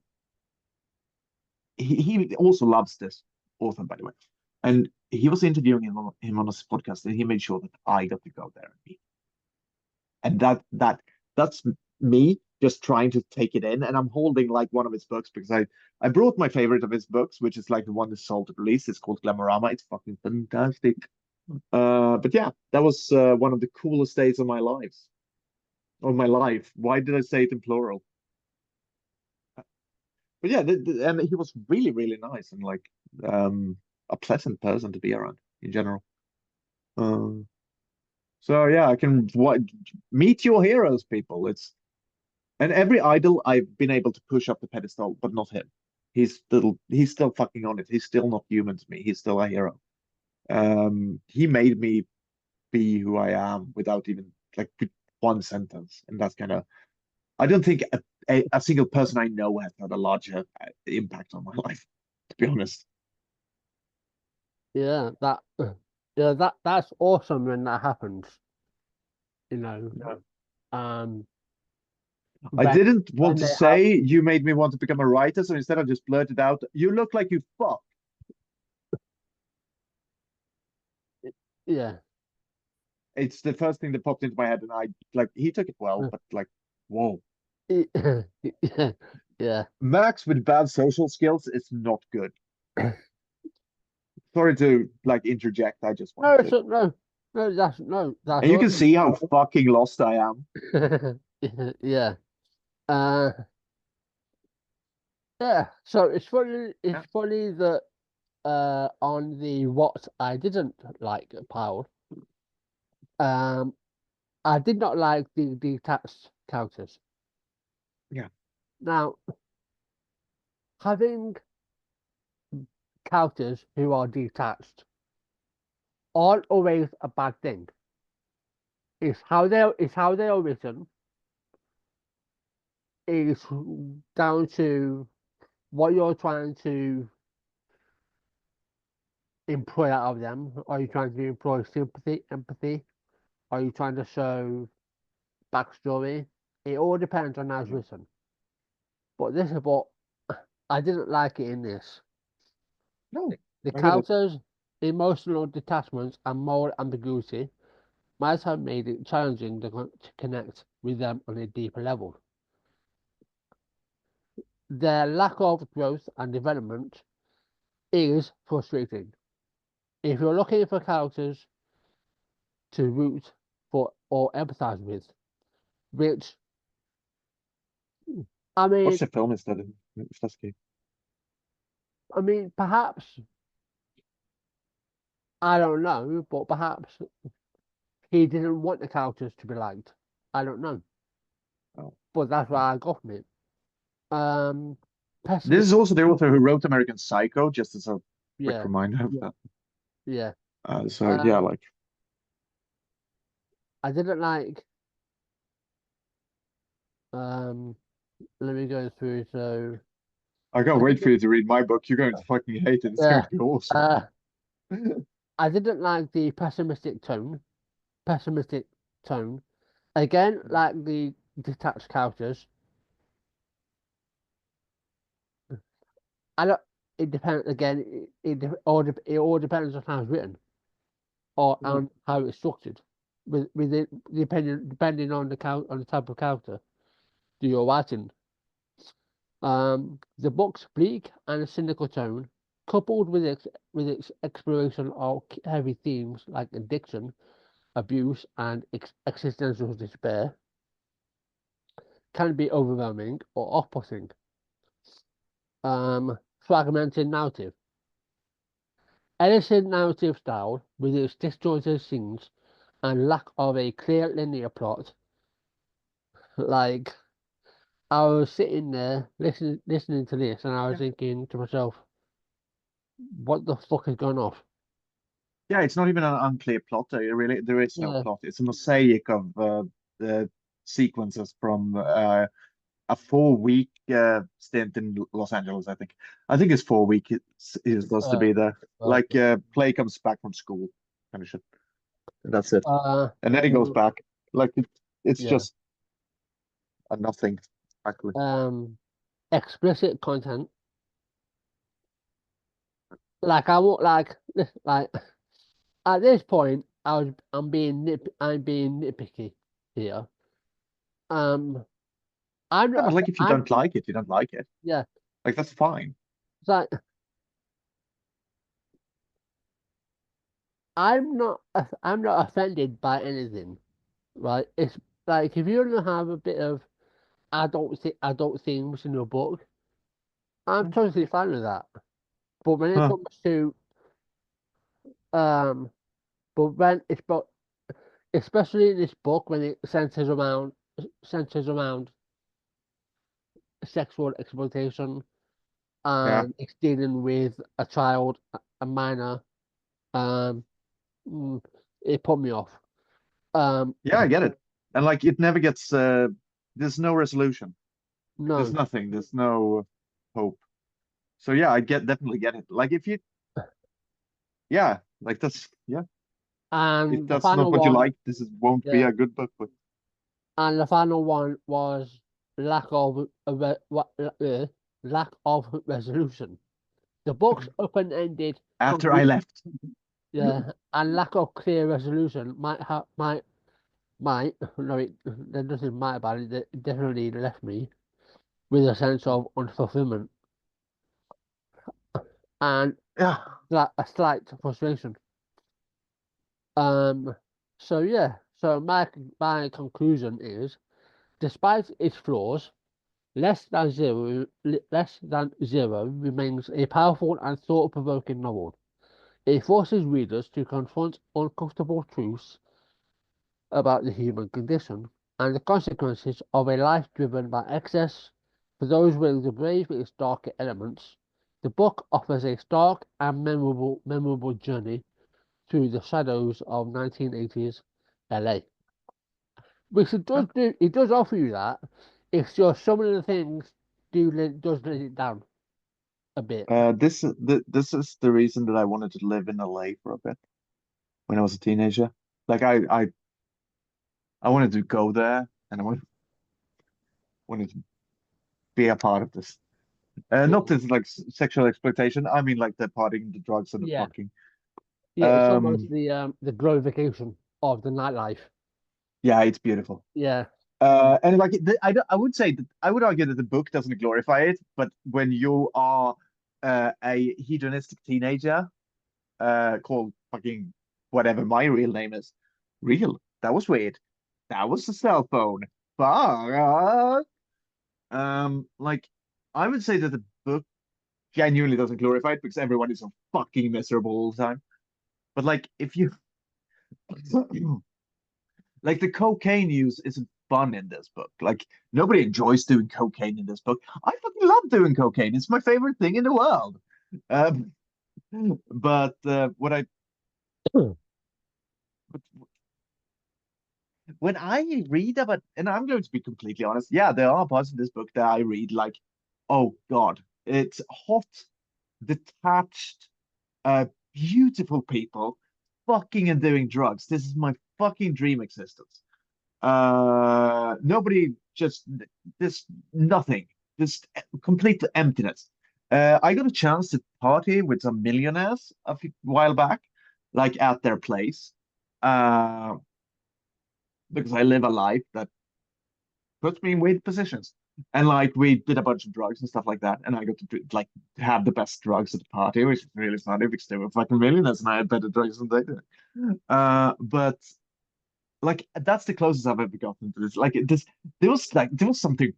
he also loves this author, by the way. And he was interviewing him on his podcast, and he made sure that I got to go there and meet. And that's me just trying to take it in. And I'm holding like one of his books because I brought my favorite of his books, which is like the one that's sold at release. It's called Glamorama. It's fucking fantastic. But yeah, that was one of the coolest days of my lives. Of my life. Why did I say it in plural? But yeah, and he was really, really nice and like a pleasant person to be around in general. Um, so yeah, I can meet your heroes, people. It's and every idol I've been able to push up the pedestal, but not him. He's still fucking on it. He's still not human to me. He's still a hero. He made me be who I am without even like with one sentence, and that's kind of I don't think a single person I know has had a larger impact on my life, to be honest. Yeah, yeah, that's awesome when that happens, you know. Um, I when didn't want when to they have, say you made me want to become a writer, so instead I just blurted out, "You look like you fuck." yeah, It's the first thing that popped into my head, and I like he took it well, but like, whoa. yeah, yeah. Max with bad social skills is not good. Sorry to like interject. I just No, wanted to. no, no, that's And you can awesome. see how fucking lost I am. Yeah. Uh, yeah. So it's funny. It's Yeah. funny that on the what I didn't like pile, um, I did not like the detached counters. Yeah. Now, having counters who are detached aren't always a bad thing. It's how they are written. It's down to what you're trying to employ out of them. Are you trying to employ sympathy, empathy? Are you trying to show backstory? It all depends on how it's Yeah. written. But this is what I didn't like it in this. No, The I get it. characters' emotional detachments and moral ambiguity might have made it challenging to connect with them on a deeper level. Their lack of growth and development is frustrating. If you're looking for characters to root for or empathize with, which I mean, Watch the film instead if that's okay. perhaps I don't know, but perhaps he didn't want the characters to be liked. I don't know, Oh. but that's what I got from it. Um, This pessimist. is also the author who wrote American Psycho, just as a quick Yeah, reminder of that. yeah. So Uh, yeah, like I didn't like. Um, let me go through. So I can't I wait for didn't. you to read my book. You're going to fucking hate it. It's going Yeah. to be awesome. Uh, I didn't like the pessimistic tone. Pessimistic tone. Again, like the detached characters. I don't. It depends. Again, it all depends on how it's written or Mhm. on how it's structured. With it depending on the type of character that you're writing. The book's bleak and cynical tone, coupled with its exploration of heavy themes like addiction, abuse, and existential despair, can be overwhelming or off-putting. Fragmented narrative. Ellis's narrative style, with its disjointed scenes and lack of a clear linear plot, like I was sitting there listening to this, and I was Yeah. thinking to myself, "What the fuck is going off?" Yeah, it's not even an unclear plot. Really, there is no Yeah, plot. It's a mosaic of the sequences from a 4 week stint in Los Angeles, I think. I think it's 4 week. It's supposed to uh, be there. uh, Like Play comes back from school, kind of shit. And that's it. uh, And then he goes back. Like it's yeah. just a nothing, actually. Um, Explicit content. Like I won't like at this point. I'm being nitpicky here. Um, I'm Yeah, but not. like if you I'm don't like it, you don't like it. Yeah. Like that's fine. It's like I'm not offended by anything, right? It's like if you don't have a bit of adult themes in your book, I'm totally fine with that. But when it Huh. comes to um, but when it's but especially in this book when it centers around sexual exploitation Yeah. and it's dealing with a child, a minor, um, mm, it put me off. Um, Yeah, I get it. And like it never gets there's no resolution. There's no, nothing. There's no hope. So yeah, I definitely get it. Like if you yeah, like that's yeah. If and the that's final not what you one, like, this is won't be yeah, a good book. But and the final one was lack of lack of resolution. The book's open-ended after I conclusion, left. yeah, and lack of clear resolution might no, there's nothing might about it. It definitely left me with a sense of unfulfillment and Yeah. a slight frustration. Um, so yeah, so my conclusion is, despite its flaws, Less Than Zero remains a powerful and thought-provoking novel. It forces readers to confront uncomfortable truths about the human condition and the consequences of a life driven by excess. For those willing to brave its darker elements, the book offers a stark and memorable journey through the shadows of 1980s LA. Which it does offer you that. It's just some of the things does let it down a bit. This is the reason that I wanted to live in LA for a bit when I was a teenager. Like I wanted to go there and wanted to be a part of this. Not Yeah, this like sexual exploitation. I mean like the partying, the drugs, and the yeah, fucking. yeah. It's almost Um, the glorification of the nightlife. yeah, it's beautiful. Yeah, And like I would say that I would argue that the book doesn't glorify it, but when you are a hedonistic teenager, called fucking whatever my real name is, real. That was weird. That was a cell phone. Fuck. Like I would say that the book genuinely doesn't glorify it because everyone is so fucking miserable all the time. But like if you like the cocaine use isn't fun in this book. Like nobody enjoys doing cocaine in this book. I fucking love doing cocaine. It's my favorite thing in the world. Um, but what I but when I read about, and I'm going to be completely honest, yeah, there are parts in this book that I read like, oh God, it's hot, detached, uh, beautiful people fucking and doing drugs. This is my fucking dream existence. Nobody just this nothing, just complete emptiness. I got a chance to party with some millionaires a while back, like at their place, uh, because I live a life that puts me in weird positions. And like we did a bunch of drugs and stuff like that, and I got to like have the best drugs at the party, which is really funny because they were fucking millionaires and I had better drugs than they did. But like that's the closest I've ever gotten to this. There was something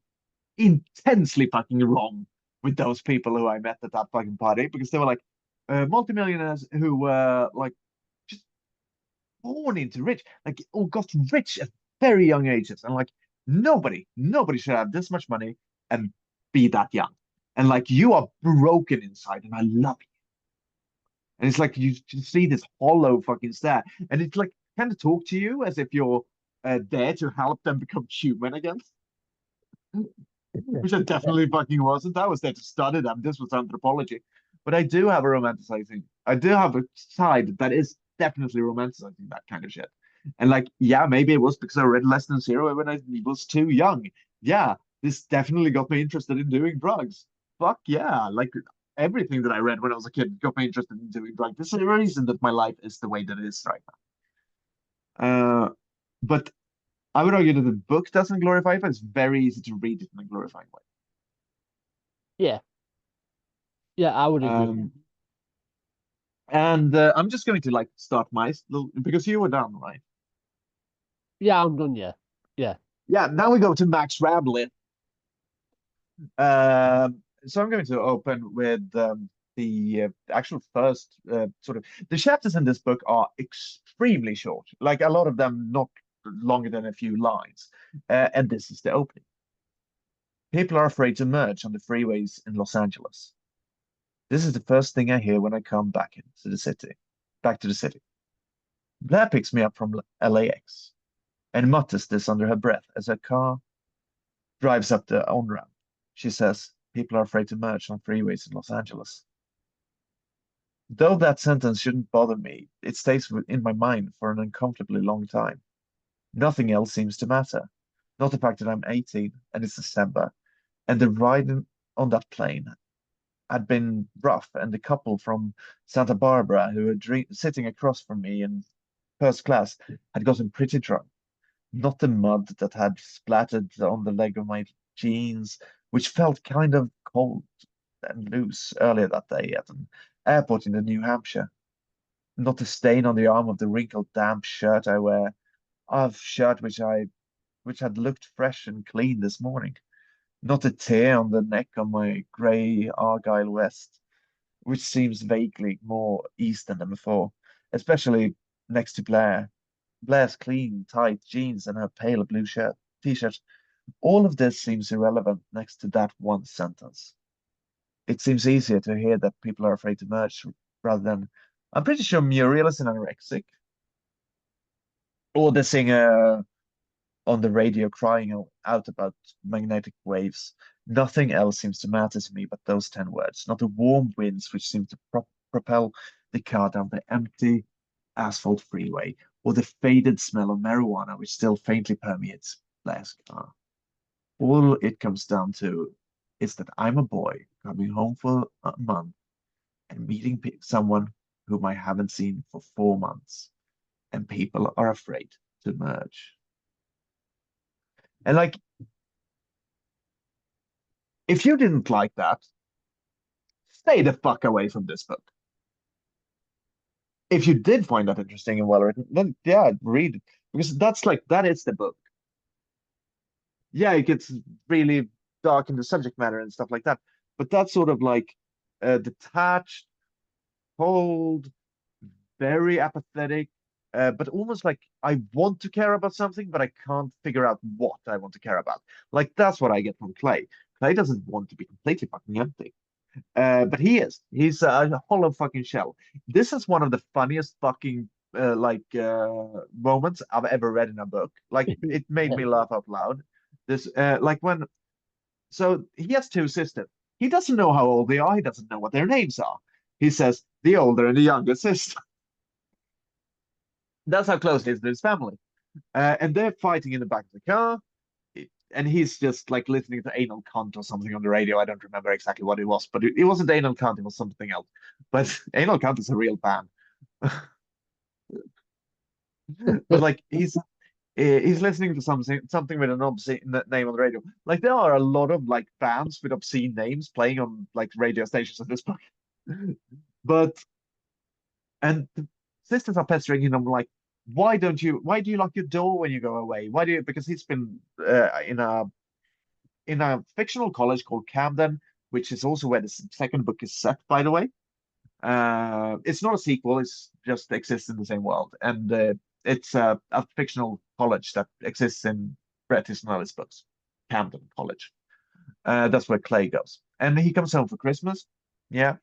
intensely fucking wrong with those people who I met at that fucking party because they were like multimillionaires who were like just born into rich, like or got rich at very young ages, and like nobody should have this much money and be that young. And like you are broken inside, and I love you. And it's like you just see this hollow fucking stare, and it's like kind of talk to you as if you're there to help them become human again, which I definitely fucking wasn't. I was there to study them. This was anthropology. But I do have a romanticizing. I do have a side that is definitely romanticizing that kind of shit. And like, yeah, maybe it was because I read Less Than Zero when I was too young. Yeah, this definitely got me interested in doing drugs. Fuck yeah. Like everything that I read when I was a kid got me interested in doing drugs. This is the reason that my life is the way that it is right now. But I would argue that the book doesn't glorify it, but it's very easy to read it in a glorifying way. yeah, yeah. I would agree. Um, And I'm just going to like start my little because you were done, right? Yeah, I'm done. Yeah, yeah. Yeah. Now we go to Max Rablin. So I'm going to open with the actual first sort of the chapters in this book are extremely short, like a lot of them not longer than a few lines. And this is the opening. People are afraid to merge on the freeways in Los Angeles. This is the first thing I hear when I come back to the city. Blair picks me up from LAX and mutters this under her breath as her car drives up the on-ramp. She says, people are afraid to merge on freeways in Los Angeles. Though that sentence shouldn't bother me, it stays in my mind for an uncomfortably long time. Nothing else seems to matter. Not the fact that I'm 18 and it's December, and the on that plane had been rough, and the couple from Santa Barbara who were sitting across from me in first class had gotten pretty drunk. Not the mud that had splattered on the leg of my jeans, which felt kind of cold and loose earlier that day at an airport in New Hampshire. Not the stain on the arm of the wrinkled, damp shirt I wear, of shirt which had looked fresh and clean this morning. Not a tear on the neck of my grey Argyle vest, which seems vaguely more Eastern than before, especially next to Blair. Blair's clean, tight jeans and her pale blue t-shirt. All of this seems irrelevant next to that one sentence. It seems easier to hear that people are afraid to merge rather than, I'm pretty sure Muriel is an anorexic, or the singer on the radio crying out about magnetic waves. Nothing else seems to matter to me but those 10 words, not the warm winds which seem to propel the car down the empty asphalt freeway, or the faded smell of marijuana which still faintly permeates Blair's car. All it comes down to is that I'm a boy coming home for a month and meeting someone whom I haven't seen for 4 months, and people are afraid to merge. And like, if you didn't like that, stay the fuck away from this book. If you did find that interesting and well written, then yeah, read it because that is the book. Yeah, it gets really dark into subject matter and stuff like that, but that's sort of like detached, cold, very apathetic, but almost like I want to care about something, but I can't figure out what I want to care about. Like that's what I get from Clay. Clay doesn't want to be completely fucking empty. But he is. He's a hollow fucking shell. This is one of the funniest fucking moments I've ever read in a book. Like it made me laugh out loud. This like when so he has two sisters. He doesn't know how old they are. He doesn't know what their names are. He says the older and the younger sister. That's how close he is to his family. And they're fighting in the back of the car. And he's just like listening to Anal Cunt or something on the radio. I don't remember exactly what it was, but it wasn't Anal Cunt, it was something else. But Anal Cunt is a real band. But like he's listening to something with an obscene name on the radio. Like there are a lot of like bands with obscene names playing on like radio stations at this point. But and the sisters are pestering him. I'm like, why do you lock your door when you go away? Why do you because he's been in a fictional college called Camden, which is also where the second book is set, by the way. It's not a sequel; it's just exists in the same world, and it's a fictional college that exists in Bret Easton Ellis books, Camden College. That's where Clay goes, and he comes home for Christmas. Yeah,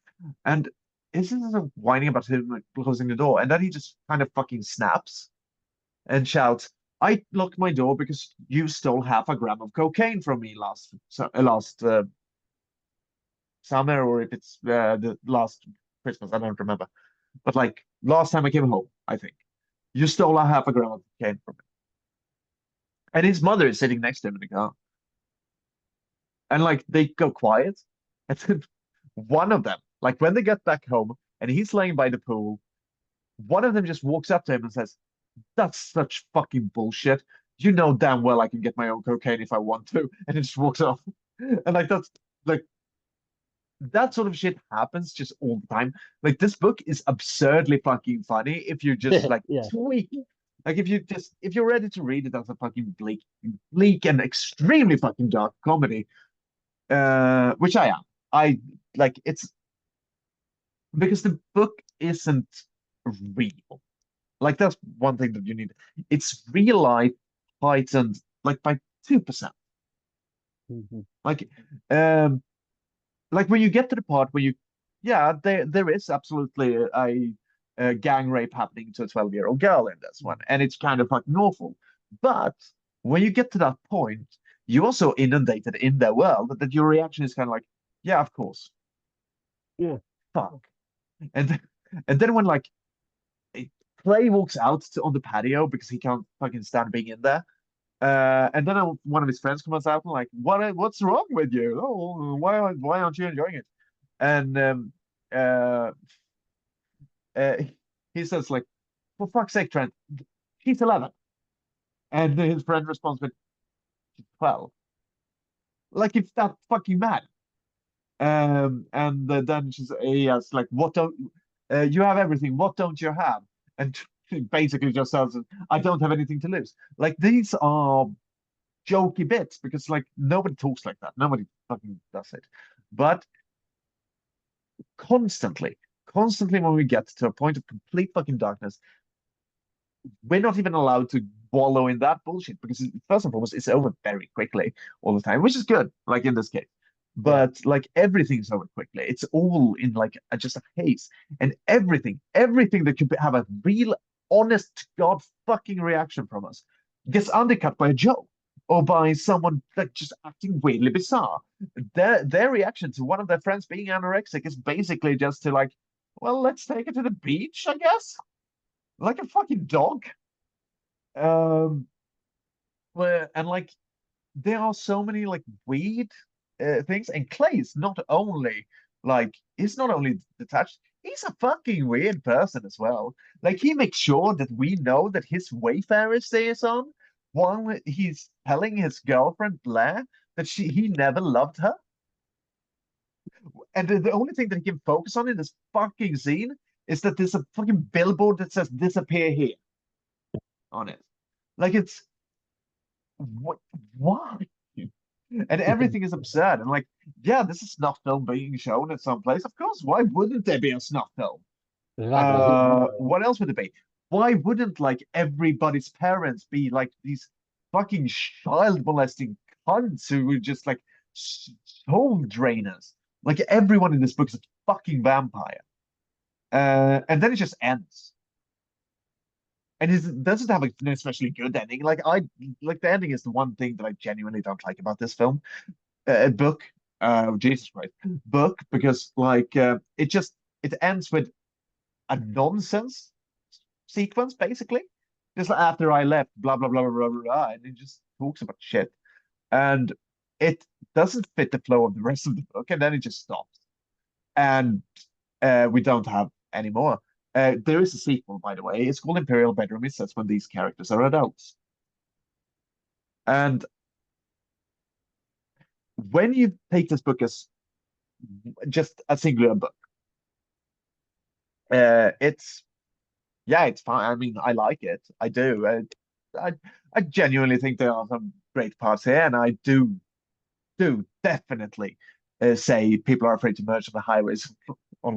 and he's sort of whining about him like, closing the door, and then he just kind of fucking snaps and shouts, I locked my door because you stole half a gram of cocaine from me last summer, or if it's the last Christmas, I don't remember. But like last time I came home, I think you stole a half a gram of cocaine from me. And his mother is sitting next to him in the car, and like they go quiet, and then one of them, like when they get back home, and he's laying by the pool, one of them just walks up to him and says, that's such fucking bullshit. You know damn well I can get my own cocaine if I want to, and it just walks off. And like that's like that sort of shit happens just all the time. Like this book is absurdly fucking funny if you just like Yeah. tweak. Like if you're ready to read it as a fucking bleak and extremely fucking dark comedy, which I am. I like it's because the book isn't real. Like that's one thing that you need. It's real life heightened like by 2%. Mhm. Like um like when you get to the part where yeah, there is absolutely a gang rape happening to a 12-year-old girl in this one, and it's kind of fucking awful. But when you get to that point, you're also inundated in their world that your reaction is kind of like, yeah, of course, Yeah. fuck. And and then when like Clay walks out on the patio because he can't fucking stand being in there. And then one of his friends comes out and like, what's wrong with you? Oh, why aren't you enjoying it? And uh, uh, he says like, for fuck's sake, Trent, she's 11. And his friend responds with, she's 12. Like it's that fucking mad. And then he asks like, what don't you have everything? What don't you have? And she basically just says, I don't have anything to lose. Like these are jokey bits because like nobody talks like that. Nobody fucking does it. But constantly, constantly when we get to a point of complete fucking darkness, we're not even allowed to wallow in that bullshit because first and foremost, it's over very quickly all the time, which is good, like in this case. Yeah. But like everything's over quickly. It's all in like just a haze, and everything that could have a real, honest to God fucking reaction from us gets undercut by a joke or by someone like just acting weirdly bizarre. Their reaction to one of their friends being anorexic is basically just to like, well, let's take it to the beach, I guess, like a fucking dog. Um, and like there are so many like weird things, and Clay's not only like he's not only detached, he's a fucking weird person as well. Like he makes sure that we know that his Wayfarer stays on while he's telling his girlfriend Blair that he never loved her, and the only thing that he can focus on in this fucking scene is that there's a fucking billboard that says "disappear here" on it. Like it's what? Why? And everything is absurd. And like, yeah, this is snuff film being shown at some place. Of course, why wouldn't there be a snuff film? Exactly. What else would it be? Why wouldn't like everybody's parents be like these fucking child molesting cunts who were just like soul drainers? Like everyone in this book is a fucking vampire. And then it just ends. And it doesn't have an especially good ending. Like the ending is the one thing that I genuinely don't like about this film book. Jesus Christ, book because like it ends with a nonsense sequence basically. Just like after I left, blah blah blah blah blah, blah and it just talks about shit, and it doesn't fit the flow of the rest of the book, and then it just stops, and we don't have any more. There is a sequel, by the way. It's called Imperial Bedroom. It says when these characters are adults, and when you take this book as just a singular book, it's yeah, it's fine. I mean, I like it. I do. I I genuinely think there are some great parts here, and I do definitely say people are afraid to merge on the highways on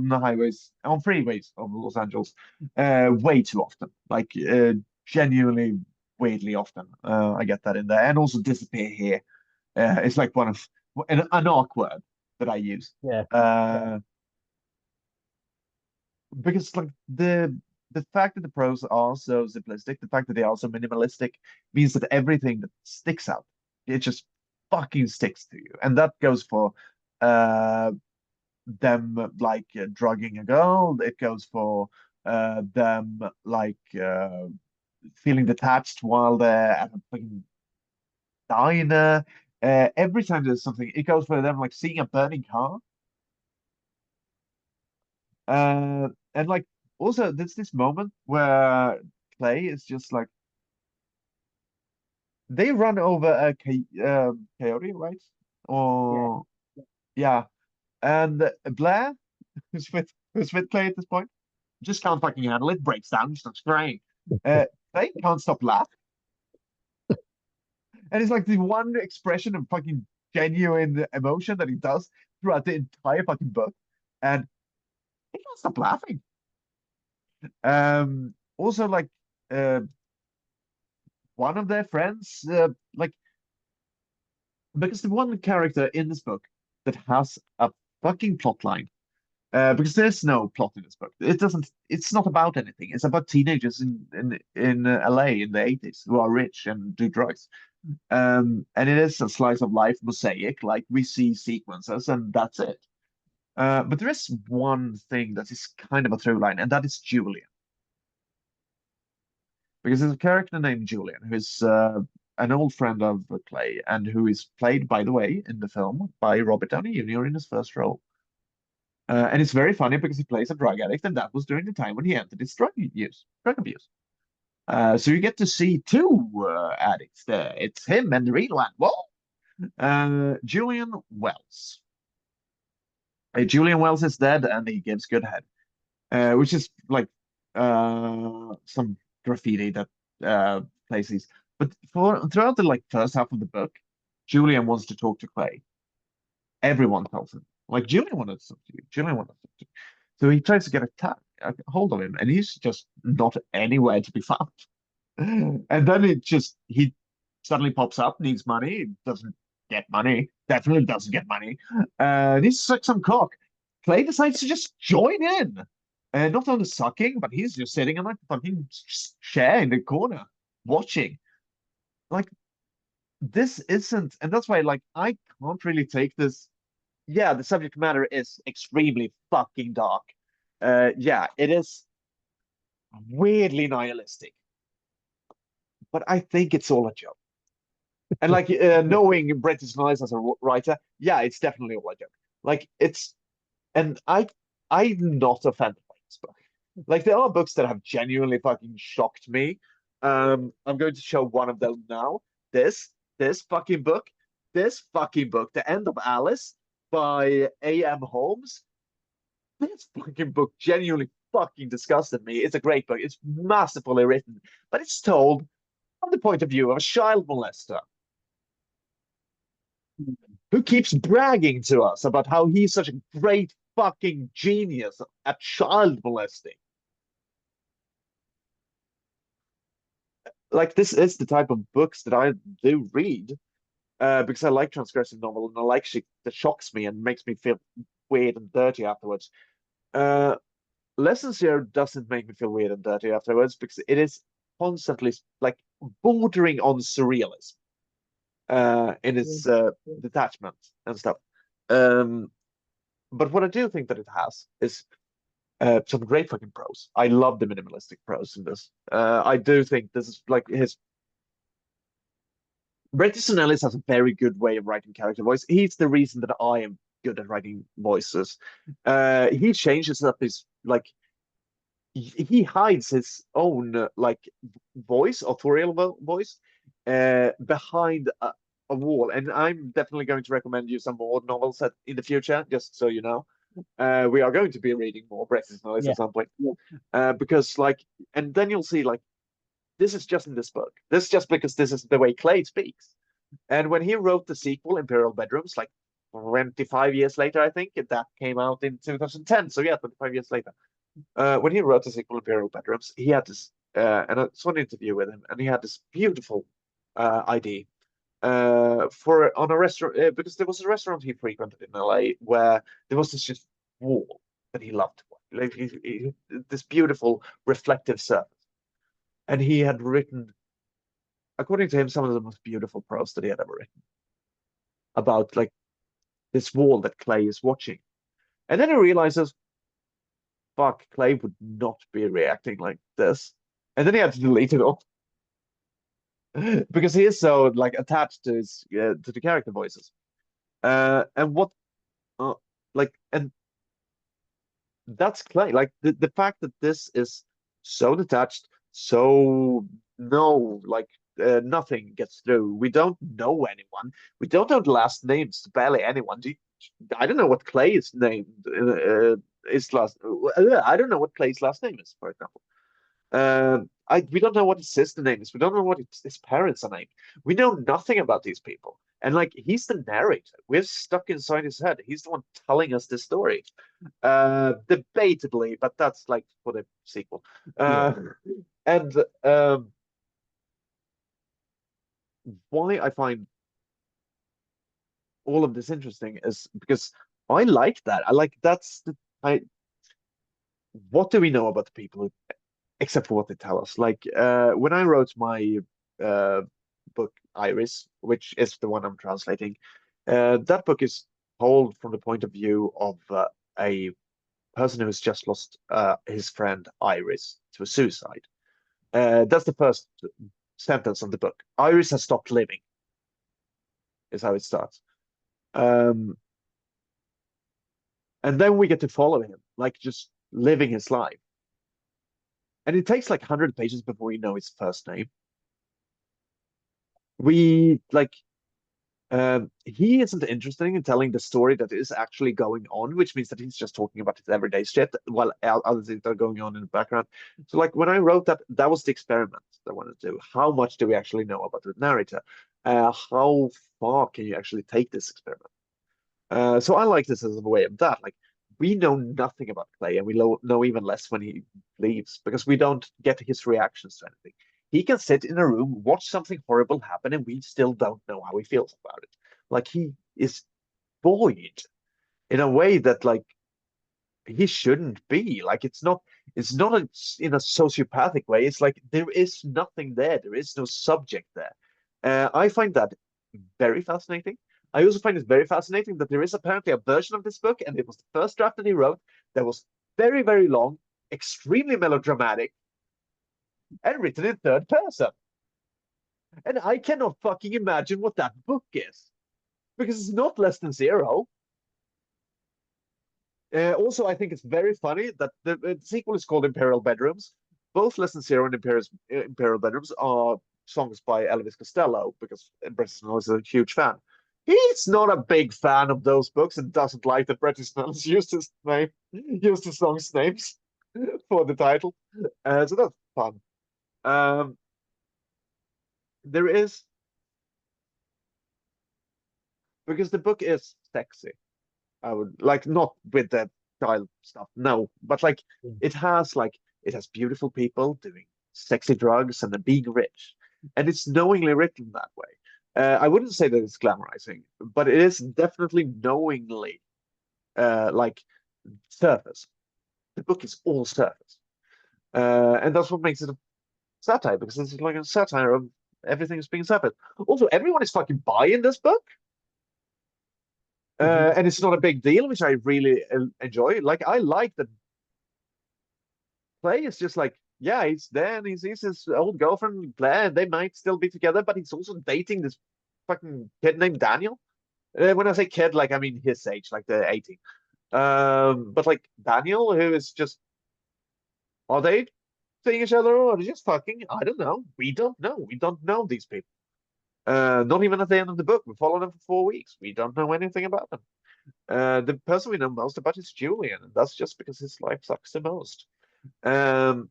the highways on freeways of Los Angeles way ttoo often. Like genuinely weirdly often. I get that in there, and also disappear here. It's like one of an awkward that I use. Yeah. Uh, because like the fact that the pros are so simplistic, the fact that they are so minimalistic means that everything that sticks out, it just fucking sticks to you. And that goes for uh them like drugging a girl, it goes for them like feeling detached while they're at a fucking diner. Every time there's something, it goes for them like seeing a burning car. And like also there's this moment where Clay is just like they run over a coyote, right? Yeah. Or yeah. And Blair, who's with Clay at this point, just can't fucking handle it, breaks down, starts crying. Clay can't stop laughing. And it's like the one expression of fucking genuine emotion that he does throughout the entire fucking book. And he can't stop laughing. Also, like, uh, one of their friends, like, because the one character in this book that has a fucking plot line, because there's no plot in this book. It doesn't. It's not about anything. It's about teenagers in LA in the 80s who are rich and do drugs. And it is a slice of life mosaic. Like we see sequences, and that's it. But there is one thing that is kind of a through line, and that is Julian. Because there's a character named Julian who's an old friend of Clay and who is played, by the way, in the film by Robert Downey Jr. in his first role. And it's very funny because he plays a drug addict, and that was during the time when he entered his drug abuse. So you get to see two addicts there. It's him and the real one. Whoa! Julian Wells. Julian Wells is dead, and he gives good head, which is like some graffiti that plays these. But throughout the like first half of the book, Julian wants to talk to Clay. Everyone tells him, like Julian wanted to talk to you. Julian wanted to talk to you. So he tries to get a hold of him, and he's just not anywhere to be found. And then he suddenly pops up, needs money, doesn't get money, definitely doesn't get money, and he's suck some cock. Clay decides to just join in. And not only sucking, but he's just sitting in like a fucking chair in the corner, watching. Like this isn't, and that's why like I can't really take this. Yeah, the subject matter is extremely fucking dark. Yeah, it is weirdly nihilistic, but I think it's all a joke. And like knowing Bret Easton Ellis as a writer, yeah, it's definitely all a joke. Like it's, and I'm not offended by this book. Like there are books that have genuinely fucking shocked me. I'm going to show one of them now. This this fucking book, this fucking book, The End of Alice by A.M. Holmes. This fucking book genuinely fucking disgusted me. It's a great book. It's masterfully written, but it's told from the point of view of a child molester who keeps bragging to us about how he's such a great fucking genius at child molesting. Like this is the type of books that I do read because I like transgressive novel and I like shit that shocks me and makes me feel weird and dirty afterwards. Uh, Lessons Here doesn't make me feel weird and dirty afterwards because it is constantly like bordering on surrealism in its detachment and stuff. Um, but what I do think that it has is some great fucking prose. I love the minimalistic prose in this. I do think this is like his. Bret Easton Ellis has a very good way of writing character voice. He's the reason that I am good at writing voices. He changes up his like he hides his own like voice, authorial voice, behind a wall. And I'm definitely going to recommend you some more novels in the future, just so you know. We are going to be reading more Bret Easton Ellis Yeah. at some point. Because like, and then you'll see like this is just in this book. This is just because this is the way Clay speaks. And when he wrote the sequel, Imperial Bedrooms, like 25 years later, I think that came out in 2010. So yeah, 25 years later. When he wrote the sequel, Imperial Bedrooms, he had this, and I saw an interview with him, and he had this beautiful idea for on a restaurant because there was a restaurant he frequented in LA where there was this just wall that he loved, like this beautiful reflective surface, and he had written, according to him, some of the most beautiful prose that he had ever written about like this wall that Clay is watching, and then he realizes, fuck, Clay would not be reacting like this, and then he had to delete it all because he is so like attached to his to the character voices. And what uh, like and that's Clay. Like the fact that this is so detached, so no, like nothing gets through. We don't know anyone. We don't know the last names to barely anyone. I don't know what Clay's name is last. I don't know what Clay's last name is, for example. We don't know what his sister name is. We don't know what his parents are named. We know nothing about these people. And like he's the narrator. We're stuck inside his head. He's the one telling us the story. Debatably, but that's like for the sequel. Yeah. And why I find all of this interesting is because I like that. I like that's the I what do we know about the people who, except for what they tell us? Like when I wrote my uh book Iris, which is the one I'm translating, that book is told from the point of view of a person who has just lost his friend Iris to a suicide. That's the first sentence of the book. Iris has stopped living, is how it starts. Um, and then we get to follow him, like just living his life. And it takes like 100 pages before we know his first name. We like he isn't interested in telling the story that is actually going on, which means that he's just talking about his everyday shit while other things are going on in the background. So, like when I wrote that, that was the experiment I wanted to do. How much do we actually know about the narrator? How far can you actually take this experiment? So I like this as a way of that. Like we know nothing about Clay, and we know even less when he leaves because we don't get his reactions to anything. He can sit in a room, watch something horrible happen, and we still don't know how he feels about it. Like he is void in a way that like he shouldn't be. Like it's not in a sociopathic way. It's like there is nothing there. There is no subject there. I find that very fascinating. I also find it very fascinating that there is apparently a version of this book, and it was the first draft that he wrote that was very, very long, extremely melodramatic, and written in third person. And I cannot fucking imagine what that book is because it's not less than zero. Also, I think it's very funny that the sequel is called Imperial Bedrooms. Both Less Than Zero and Imperial Bedrooms are songs by Elvis Costello because Bret Easton Ellis is a huge fan. He's not a big fan of those books and doesn't like that Bret Easton Ellis used the songs' names for the title. So that's fun. Um, there is because the book is sexy. I would like not with the child stuff, no, but like it has beautiful people doing sexy drugs and then being rich, and it's knowingly written that way. I wouldn't say that it's glamorizing, but it is definitely knowingly like surface. The book is all surface, and that's what makes it a satire because it's like a satire of everything is being surface. Also, everyone is fucking buying this book. And it's not a big deal, which I really enjoy. Like I like that Clay is just like, yeah, he's there and he sees his old girlfriend Claire, and they might still be together, but he's also dating this fucking kid named Daniel. When I say kid, like I mean his age, like they're 18. But like Daniel, who is just, are they seeing each other or are they just fucking? I don't know. We don't know. We don't know these people. Not even at the end of the book. We follow them for 4 weeks. We don't know anything about them. The person we know most about is Julian, and that's just because his life sucks the most. Um,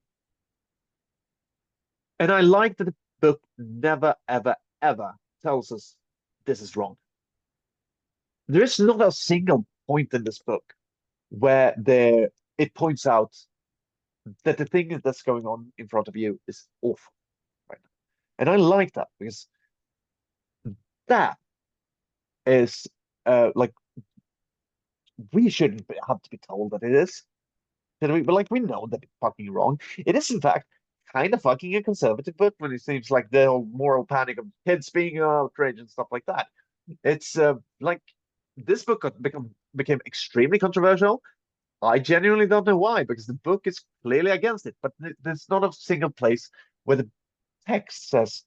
and I like that the book never, ever, ever tells us this is wrong. There is not a single point in this book where it points out that the thing that's going on in front of you is awful right now. And I like that because that is like we shouldn't have to be told that it is. But like we know that it's fucking wrong. It is in fact kind of fucking a conservative book when it seems like the whole moral panic of kids being outraged and stuff like that. It's like this book became extremely controversial. I genuinely don't know why, because the book is clearly against it, but there's not a single place where the text says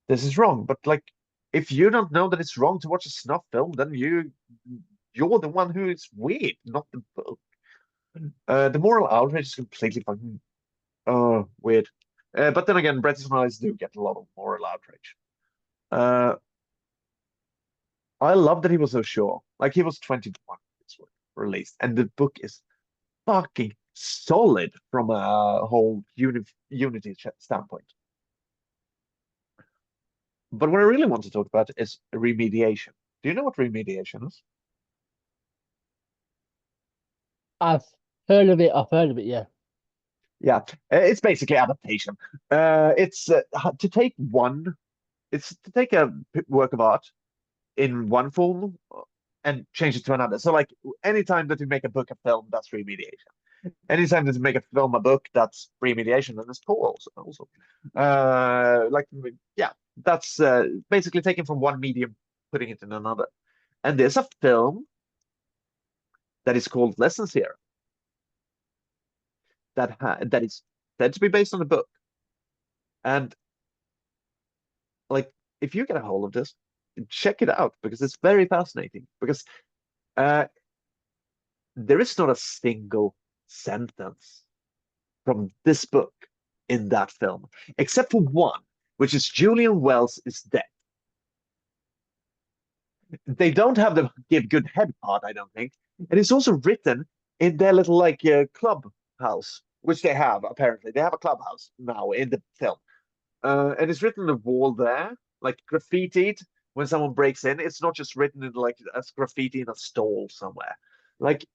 this is wrong. But like, if you don't know that it's wrong to watch a snuff film, then you're the one who is weird, not the book. The moral outrage is completely fucking weird. But then again, British eyes do get a lot of moral outrage. Uh, I love that he was so sure. Like he was 21 when this was released, and the book is fucking solid from a whole unity standpoint. But what I really want to talk about is remediation. Do you know what remediation is? I've heard of it. I've heard of it. Yeah. Yeah, it's basically adaptation. It's to take one. It's to take a work of art in one form and change it to another. So, like, anytime that you make a book, a film, that's remediation. Anytime that you make a film, a book, that's remediation, and it's poor also. Like, yeah, that's basically taken from one medium, putting it in another. And there's a film that is called Lessons Here that is said to be based on a book. And like, if you get a hold of this, check it out because it's very fascinating. Because uh, there is not a single sentence from this book in that film, except for one, which is Julian Wells is dead. They don't have the give good head part, I don't think. And it's also written in their little like clubhouse, which they have apparently. They have a clubhouse now in the film. And it's written on the wall there, like graffitied when someone breaks in. It's not just written in like as graffiti in a stall somewhere. Like,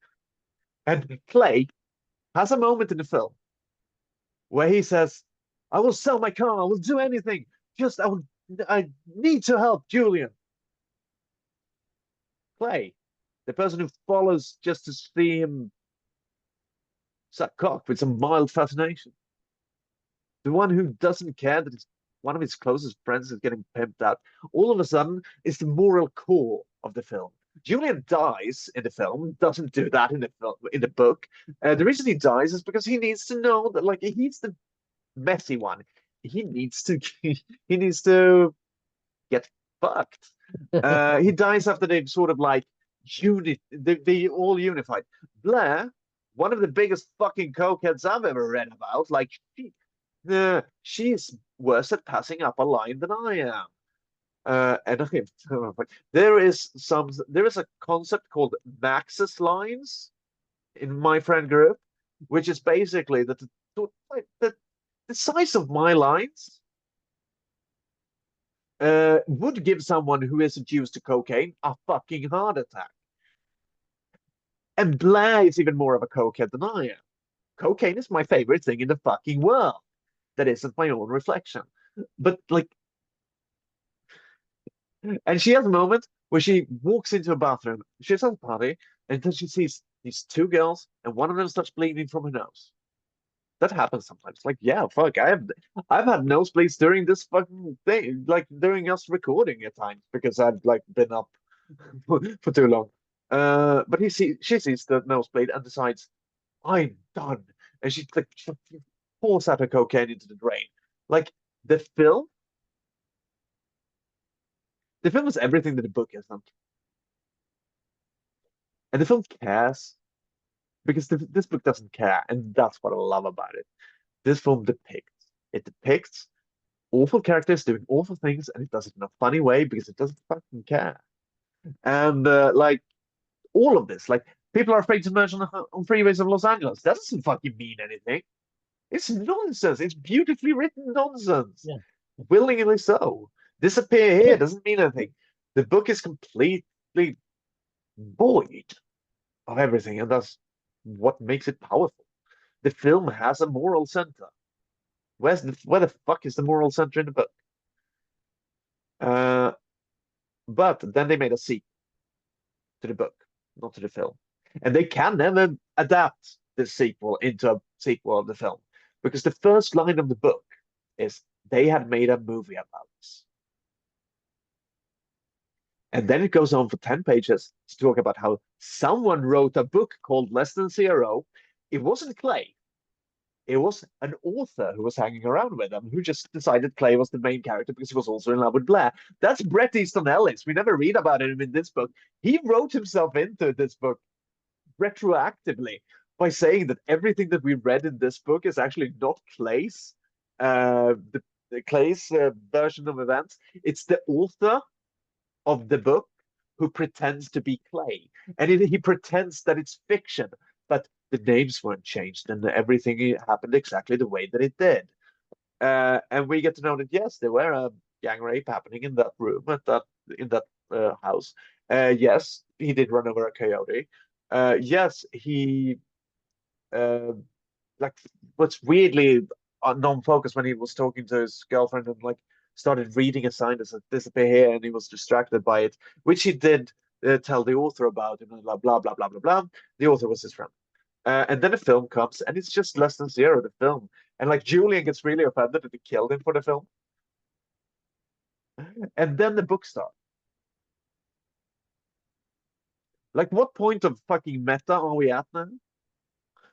and Clay has a moment in the film where he says, I will sell my car, I will do anything. Just I need to help Julian. Clay, the person who follows just to see him suck cock with some mild fascination. The one who doesn't care that one of his closest friends is getting pimped out, all of a sudden is the moral core of the film. Julian dies in the film, doesn't do that in the film, in the book. The reason he dies is because he needs to know that like he's the messy one. He needs to he needs to get fucked. He dies after they've sort of like they all unified. Blair, one of the biggest fucking cokeheads I've ever read about, like she's worse at passing up a line than I am. And there is a concept called Maxis lines in my friend group, which is basically that the size of my lines would give someone who isn't used to cocaine a fucking heart attack. And Blair is even more of a cokehead than I am. Cocaine is my favorite thing in the fucking world. That isn't my own reflection. But like, and she has a moment where she walks into a bathroom. She's at a party, and then she sees these two girls, and one of them starts bleeding from her nose. That happens sometimes. Like, yeah, fuck, I've had nosebleeds during this fucking thing, like during us recording at times because I've like been up for too long. But she sees the nosebleed and decides, I'm done. And she like pours out her cocaine into the drain. Like the film, the film is everything that the book isn't. And the film cares because this book doesn't care, and that's what I love about it. This film depicts awful characters doing awful things, and it does it in a funny way because it doesn't fucking care. And like all of this, like people are afraid to merge on freeways of Los Angeles. That doesn't fucking mean anything. It's nonsense. It's beautifully written nonsense. Yeah. Willingly so. Disappear here doesn't mean anything. The book is completely void of everything, and that's what makes it powerful. The film has a moral center. Where the fuck is the moral center in the book? Uh, but then they made a sequel to the book, not to the film. And they can never adapt the sequel into a sequel of the film because the first line of the book is they had made a movie about this. And then it goes on for 10 pages to talk about how someone wrote a book called Less Than Zero. It wasn't Clay. It was an author who was hanging around with them who just decided Clay was the main character because he was also in love with Blair. That's Bret Easton Ellis. We never read about him in this book. He wrote himself into this book retroactively by saying that everything that we read in this book is actually not Clay's, the Clay's version of events. It's the author of the book who pretends to be Clay, and he pretends that it's fiction, but the names weren't changed and everything happened exactly the way that it did. And we get to know that yes, there were a gang rape happening in that room at that in that house. Yes, he did run over a coyote. Yes, he uh, like what's weirdly non-focused when he was talking to his girlfriend and like started reading a sign that said disappear here, and he was distracted by it, which he did tell the author about, and blah blah blah blah blah blah. The author was his friend. And then the film comes, and it's just less than zero, the film. And like Julian gets really offended that they killed him for the film. And then the book starts. Like, what point of fucking meta are we at now?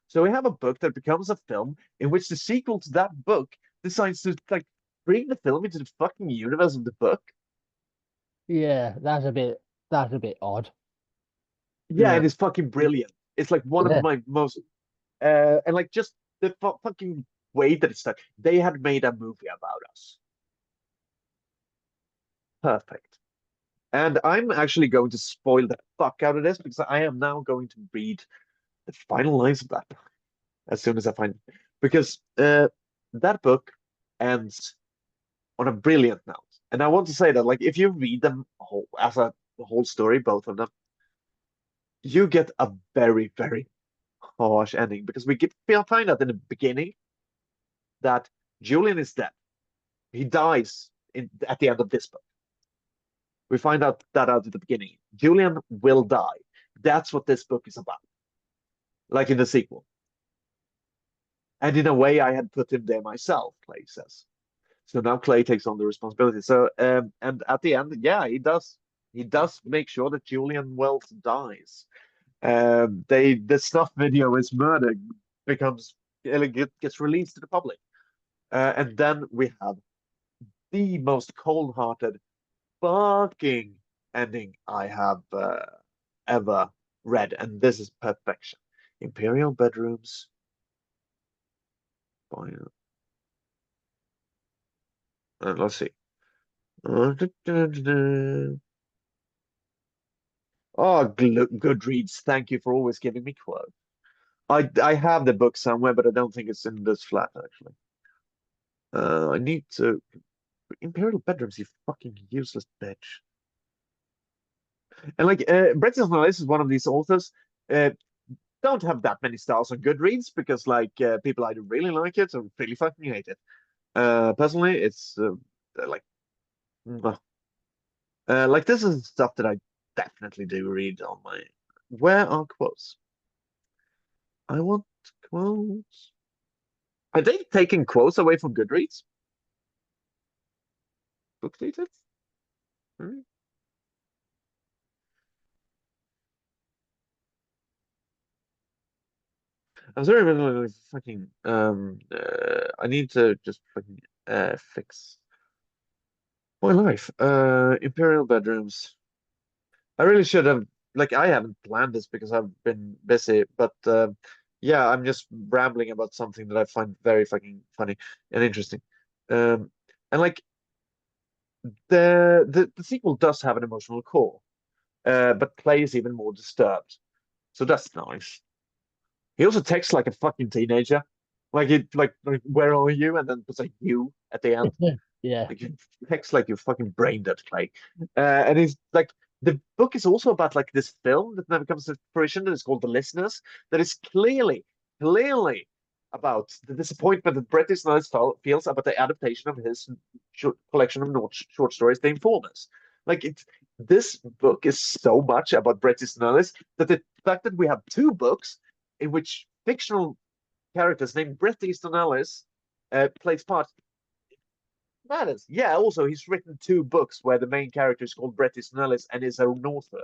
So we have a book that becomes a film in which the sequel to that book decides to like bring the film into the fucking universe of the book. Yeah, that's a bit odd. Yeah, Yeah, and it's fucking brilliant. It's like one of yeah, my most and like just the fucking way that it's done. They had made a movie about us. Perfect. And I'm actually going to spoil the fuck out of this because I am now going to read the final lines of that book as soon as I find it. Because that book ends on a brilliant note. And I want to say that, like, if you read them whole, as a whole story, both of them, you get a very, very harsh ending because we'll find out in the beginning that Julian is dead. He dies at the end of this book. We find out that out at the beginning. Julian will die. That's what this book is about. Like in the sequel. And in a way, I had put him there myself, Clay says. So now Clay takes on the responsibility. So and at the end, yeah, he does make sure that Julian Wells dies. The snuff video is murder becomes gets released to the public. And then we have the most cold-hearted fucking ending I have ever read, and this is perfection. Imperial bedrooms. Let's see. Oh, Goodreads, thank you for always giving me quotes. I have the book somewhere, but I don't think it's in this flat actually. I need to Imperial Bedrooms, you fucking useless bitch. And like Bret Easton Ellis is one of these authors. Uh, don't have that many stars on Goodreads because like people either really like it or really fucking hate it. Personally, it's like mwah. Like this is stuff that I definitely do read on my. Where are quotes? I want quotes. Are they taking quotes away from Goodreads? Book details? Hmm. I'm sorry, but fucking I need to just fucking fix my life. Imperial bedrooms. I really should have like I haven't planned this because I've been busy, but yeah, I'm just rambling about something that I find very fucking funny and interesting. Um, and like the sequel does have an emotional core, but Clay is even more disturbed. So that's nice. He also texts like a fucking teenager. Like it like where are you? And then puts a you at the end. yeah, Like you text like you're fucking brain dead, Clay. And he's like the book is also about like this film that never comes to fruition that is called The Listeners, that is clearly about the disappointment that Bret Easton Ellis feels about the adaptation of his collection of short stories, The Informers. Like this book is so much about Bret Easton Ellis that the fact that we have two books in which fictional characters named Bret Easton Ellis plays part matters. Yeah, also he's written two books where the main character is called Bret Easton Ellis and is an author.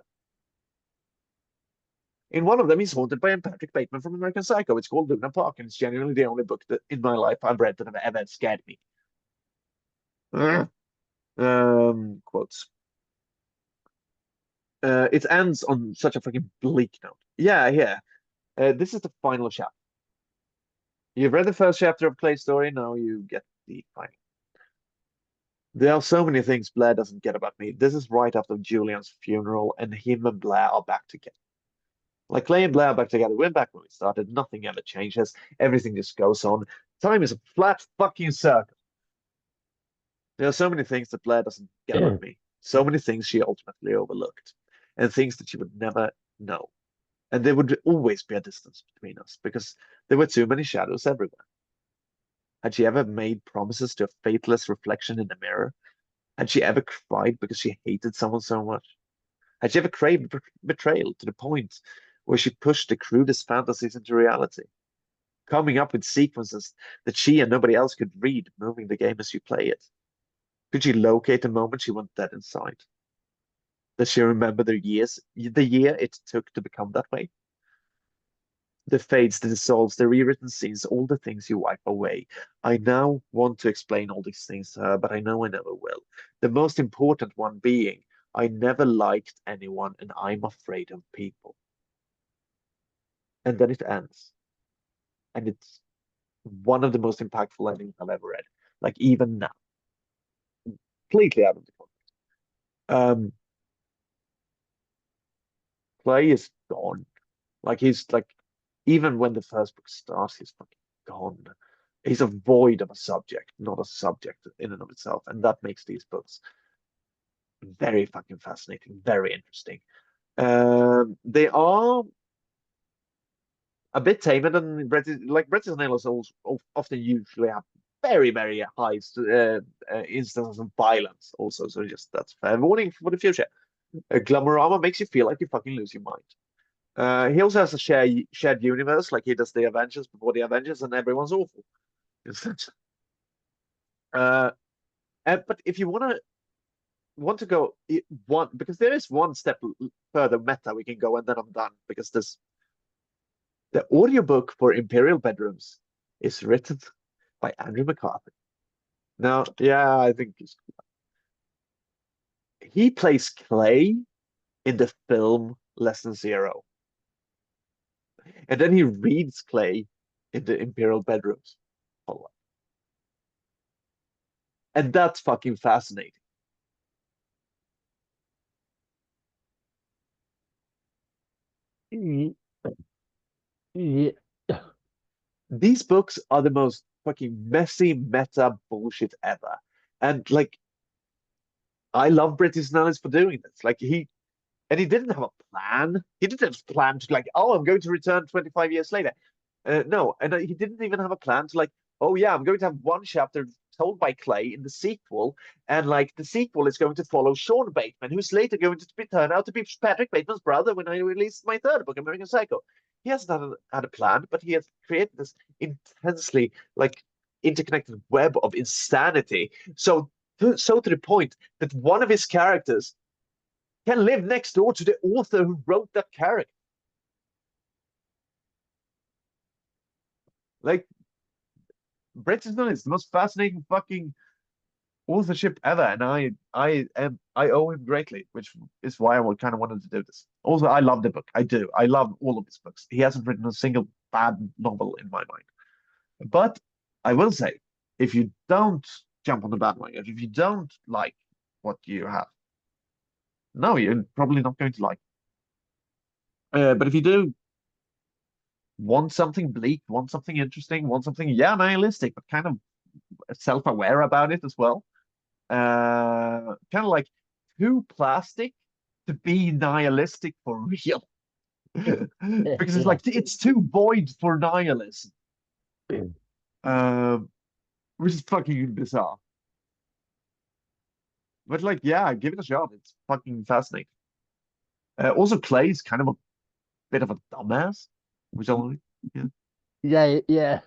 In one of them, he's haunted by Patrick Bateman from American Psycho. It's called Luna Park, and it's genuinely the only book that in my life I've read that have ever scared me. Quotes. It ends on such a fucking bleak note. Yeah, yeah. This is the final chapter. You've read the first chapter of Clay's story, now you get the final. There are so many things Blair doesn't get about me. This is right after Julian's funeral, and him and Blair are back together. Like Clay and Blair are back together. We're back when we started. Nothing ever changes. Everything just goes on. Time is a flat fucking circle. There are so many things that Blair doesn't get about me. So many things she ultimately overlooked, and things that she would never know. And there would always be a distance between us because there were too many shadows everywhere. Had she ever made promises to a faithless reflection in the mirror? Had she ever cried because she hated someone so much? Had she ever craved betrayal to the point where she pushed the crudest fantasies into reality, coming up with sequences that she and nobody else could read, moving the game as you play it? Could she locate the moment she went dead inside? Does she remember the year it took to become that way? The fades, the dissolves, the rewritten scenes, all the things you wipe away. I now want to explain all these things to her, but I know I never will. The most important one being, I never liked anyone and I'm afraid of people. And then it ends. And it's one of the most impactful endings I've ever read. Like even now. Completely out of the context. Clay is gone. Like he's like even when the first book starts, he's fucking gone. He's a void of a subject, not a subject in and of itself. And that makes these books very fucking fascinating, very interesting. They are a bit tamer than Bret Easton Ellis often usually have very, very high instances of violence also. So just that's fair warning for the future. Glamorama makes you feel like you fucking lose your mind. He also has a shared universe, like he does the Avengers before the Avengers, and everyone's awful. uh, but if you want to go one, because there is one step further meta we can go, and then I'm done because the audiobook for Imperial Bedrooms is written by Andrew McCarthy. Now, yeah, I think he plays Clay in the film Less Than Zero. And then he reads Clay in the Imperial Bedrooms. And that's fucking fascinating. Yeah. These books are the most fucking messy meta bullshit ever. And like, I love Bret Easton Ellis for doing this. Like, he didn't have a plan. He didn't have a plan to like, oh, I'm going to return 25 years later. No, and he didn't even have a plan to like, oh yeah, I'm going to have one chapter told by Clay in the sequel, and like the sequel is going to follow Sean Bateman, who's later going to turn out to be Patrick Bateman's brother when I release my third book, American Psycho. He hasn't had a plan, but he has created this intensely like interconnected web of insanity. So to the point that one of his characters can live next door to the author who wrote that character. Like, Bret Easton is the most fascinating fucking authorship ever, and I owe him greatly, which is why I kind of wanted to do this. Also, I love the book. I do. I love all of his books. He hasn't written a single bad novel in my mind. But I will say, if you don't jump on the bandwagon, if you don't like what you have, no, you're probably not going to like. But if you do want something bleak, want something interesting, want something, yeah, nihilistic, but kind of self-aware about it as well. Kind of like too plastic to be nihilistic for real. Because it's Yeah. like it's too void for nihilism. Um, which is fucking bizarre. But like, yeah, give it a shot. It's fucking fascinating. Also, Clay's kind of a bit of a dumbass, which I like. Yeah. Yeah.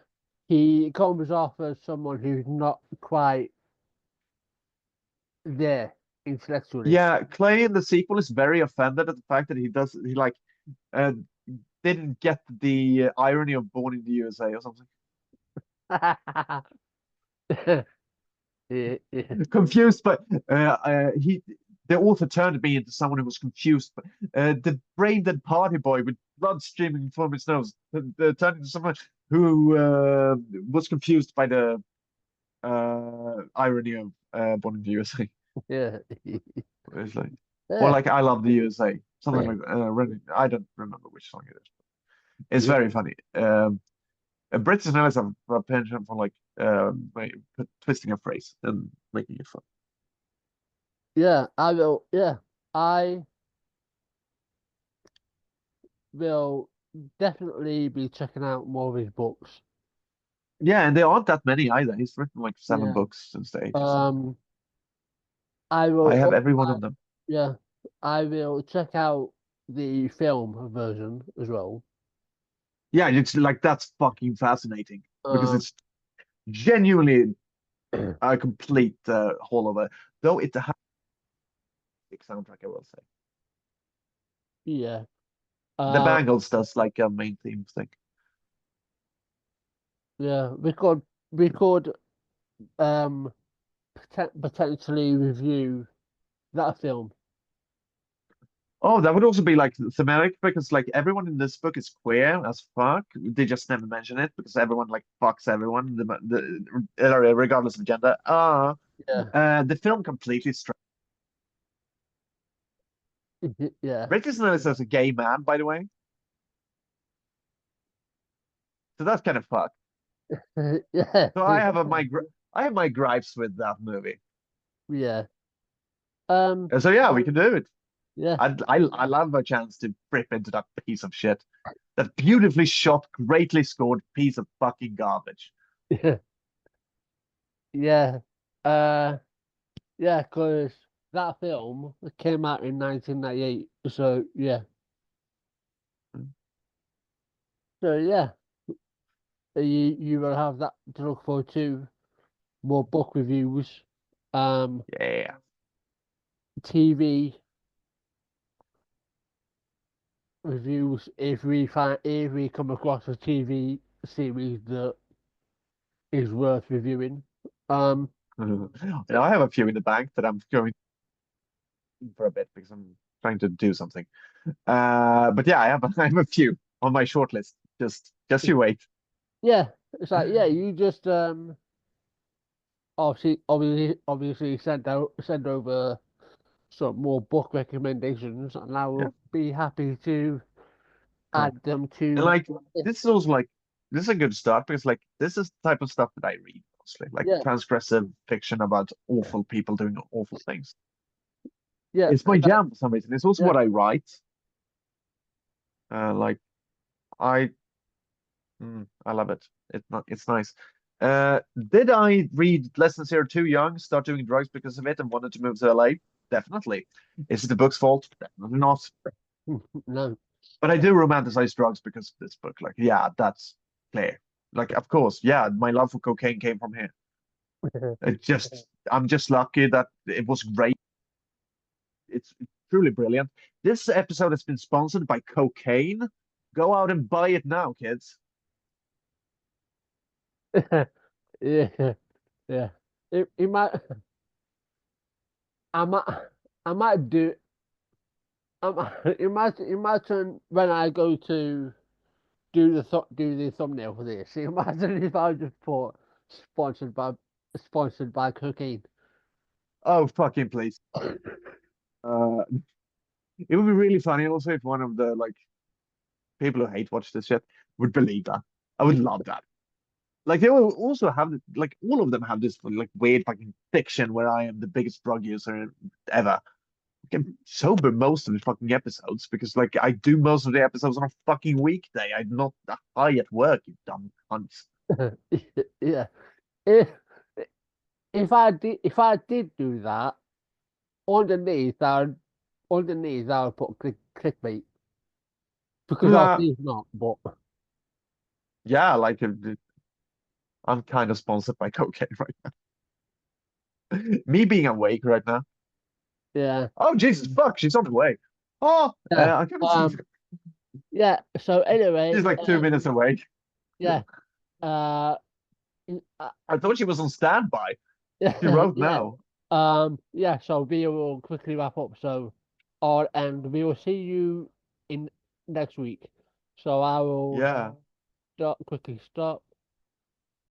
He comes off as someone who's not quite there intellectually. Yeah, Clay in the sequel is very offended at the fact that he like uh, didn't get the irony of born in the USA or something. Yeah, yeah. Confused, but the author turned me into someone who was confused. But the brain dead party boy with blood streaming from his nose turned into someone who was confused by the irony of Born in the USA. Yeah. It's like, or Yeah. like I love the USA, something like I don't remember which song it is. It's Yeah. very funny. British analysts have a penchant for like twisting a phrase and making it fun. Yeah. I will. Yeah. I will definitely be checking out more of his books. Yeah, and there aren't that many either. He's written like seven Yeah. books since the 80s. Um. I I will. have every one of them. Yeah. I will check out the film version as well. Yeah, it's like that's fucking fascinating because Um. it's genuinely a complete haul of a. Though it's a big soundtrack, I will say. Yeah. The Um. Bangles does like a main theme thing. Yeah. We could um potentially review that film. Oh, that would also be like thematic because like everyone in this book is queer as fuck. They just never mention it because everyone like fucks everyone, regardless of gender. Yeah. The film completely Yeah. Bret Easton Ellis as a gay man, by the way. So that's kind of fucked. Yeah. So I have my gripes with that movie. Yeah. Um. So yeah, we can do it. Yeah. I love a chance to rip into that piece of shit. That beautifully shot, greatly scored piece of fucking garbage. Yeah. Uh. Yeah. Because that film came out in 1998. So yeah. So yeah. You will have that to look forward to. More book reviews. Yeah. TV reviews if we come across a TV series that is worth reviewing. Um. I have a few in the bank that I'm going for a bit because I'm trying to do something. But yeah, I have a few on my short list. Just you wait. Yeah. It's like yeah. You just obviously send over some more book recommendations, and I Yeah. will be happy to Cool. add them And to. like this is also like this is a good start because like this is the type of stuff that I read mostly, like Yeah, transgressive fiction about awful people doing awful things. yeah, It's my jam for some reason. It's also yeah. what I write. Like I I love it. It's nice. Did I read Lessons Here Too Young, start doing drugs because of it, and wanted to move to LA? Definitely. Is it the book's fault? Definitely not. No. But I do romanticize drugs because of this book. Like, yeah, that's clear. Like, of course, yeah, my love for cocaine came from here. I'm just lucky that it was great. It's truly brilliant. This episode has been sponsored by cocaine. Go out and buy it now, kids. Yeah, yeah. It might. I might. I might do. Imagine when I go to do the thumbnail for this. Imagine if I just put sponsored by sponsored by cocaine. Oh, fucking please. Uh, it would be really funny also if one of the like people who hate watch this shit would believe that. I would love that. Like they will also have like all of them have this like weird fucking fiction where I am the biggest drug user ever. I'm sober most of the fucking episodes because like I do most of the episodes on a fucking weekday. I'm not that high at work, you dumb cunts. Yeah. If if I did do that underneath, I would put clickbait because Nah, obviously it's not. But yeah, like I'm kind of sponsored by cocaine right now. Me being awake right now. yeah, Oh Jesus fuck, she's on the way. Oh, yeah. I can't. Yeah. So anyway, She's like 2 minutes away. yeah. Uh, uh, I thought she was on standby. She yeah, wrote yeah. now. Yeah. So we will quickly wrap up. So, and we will see you in next week. So I will Yeah. quickly stop.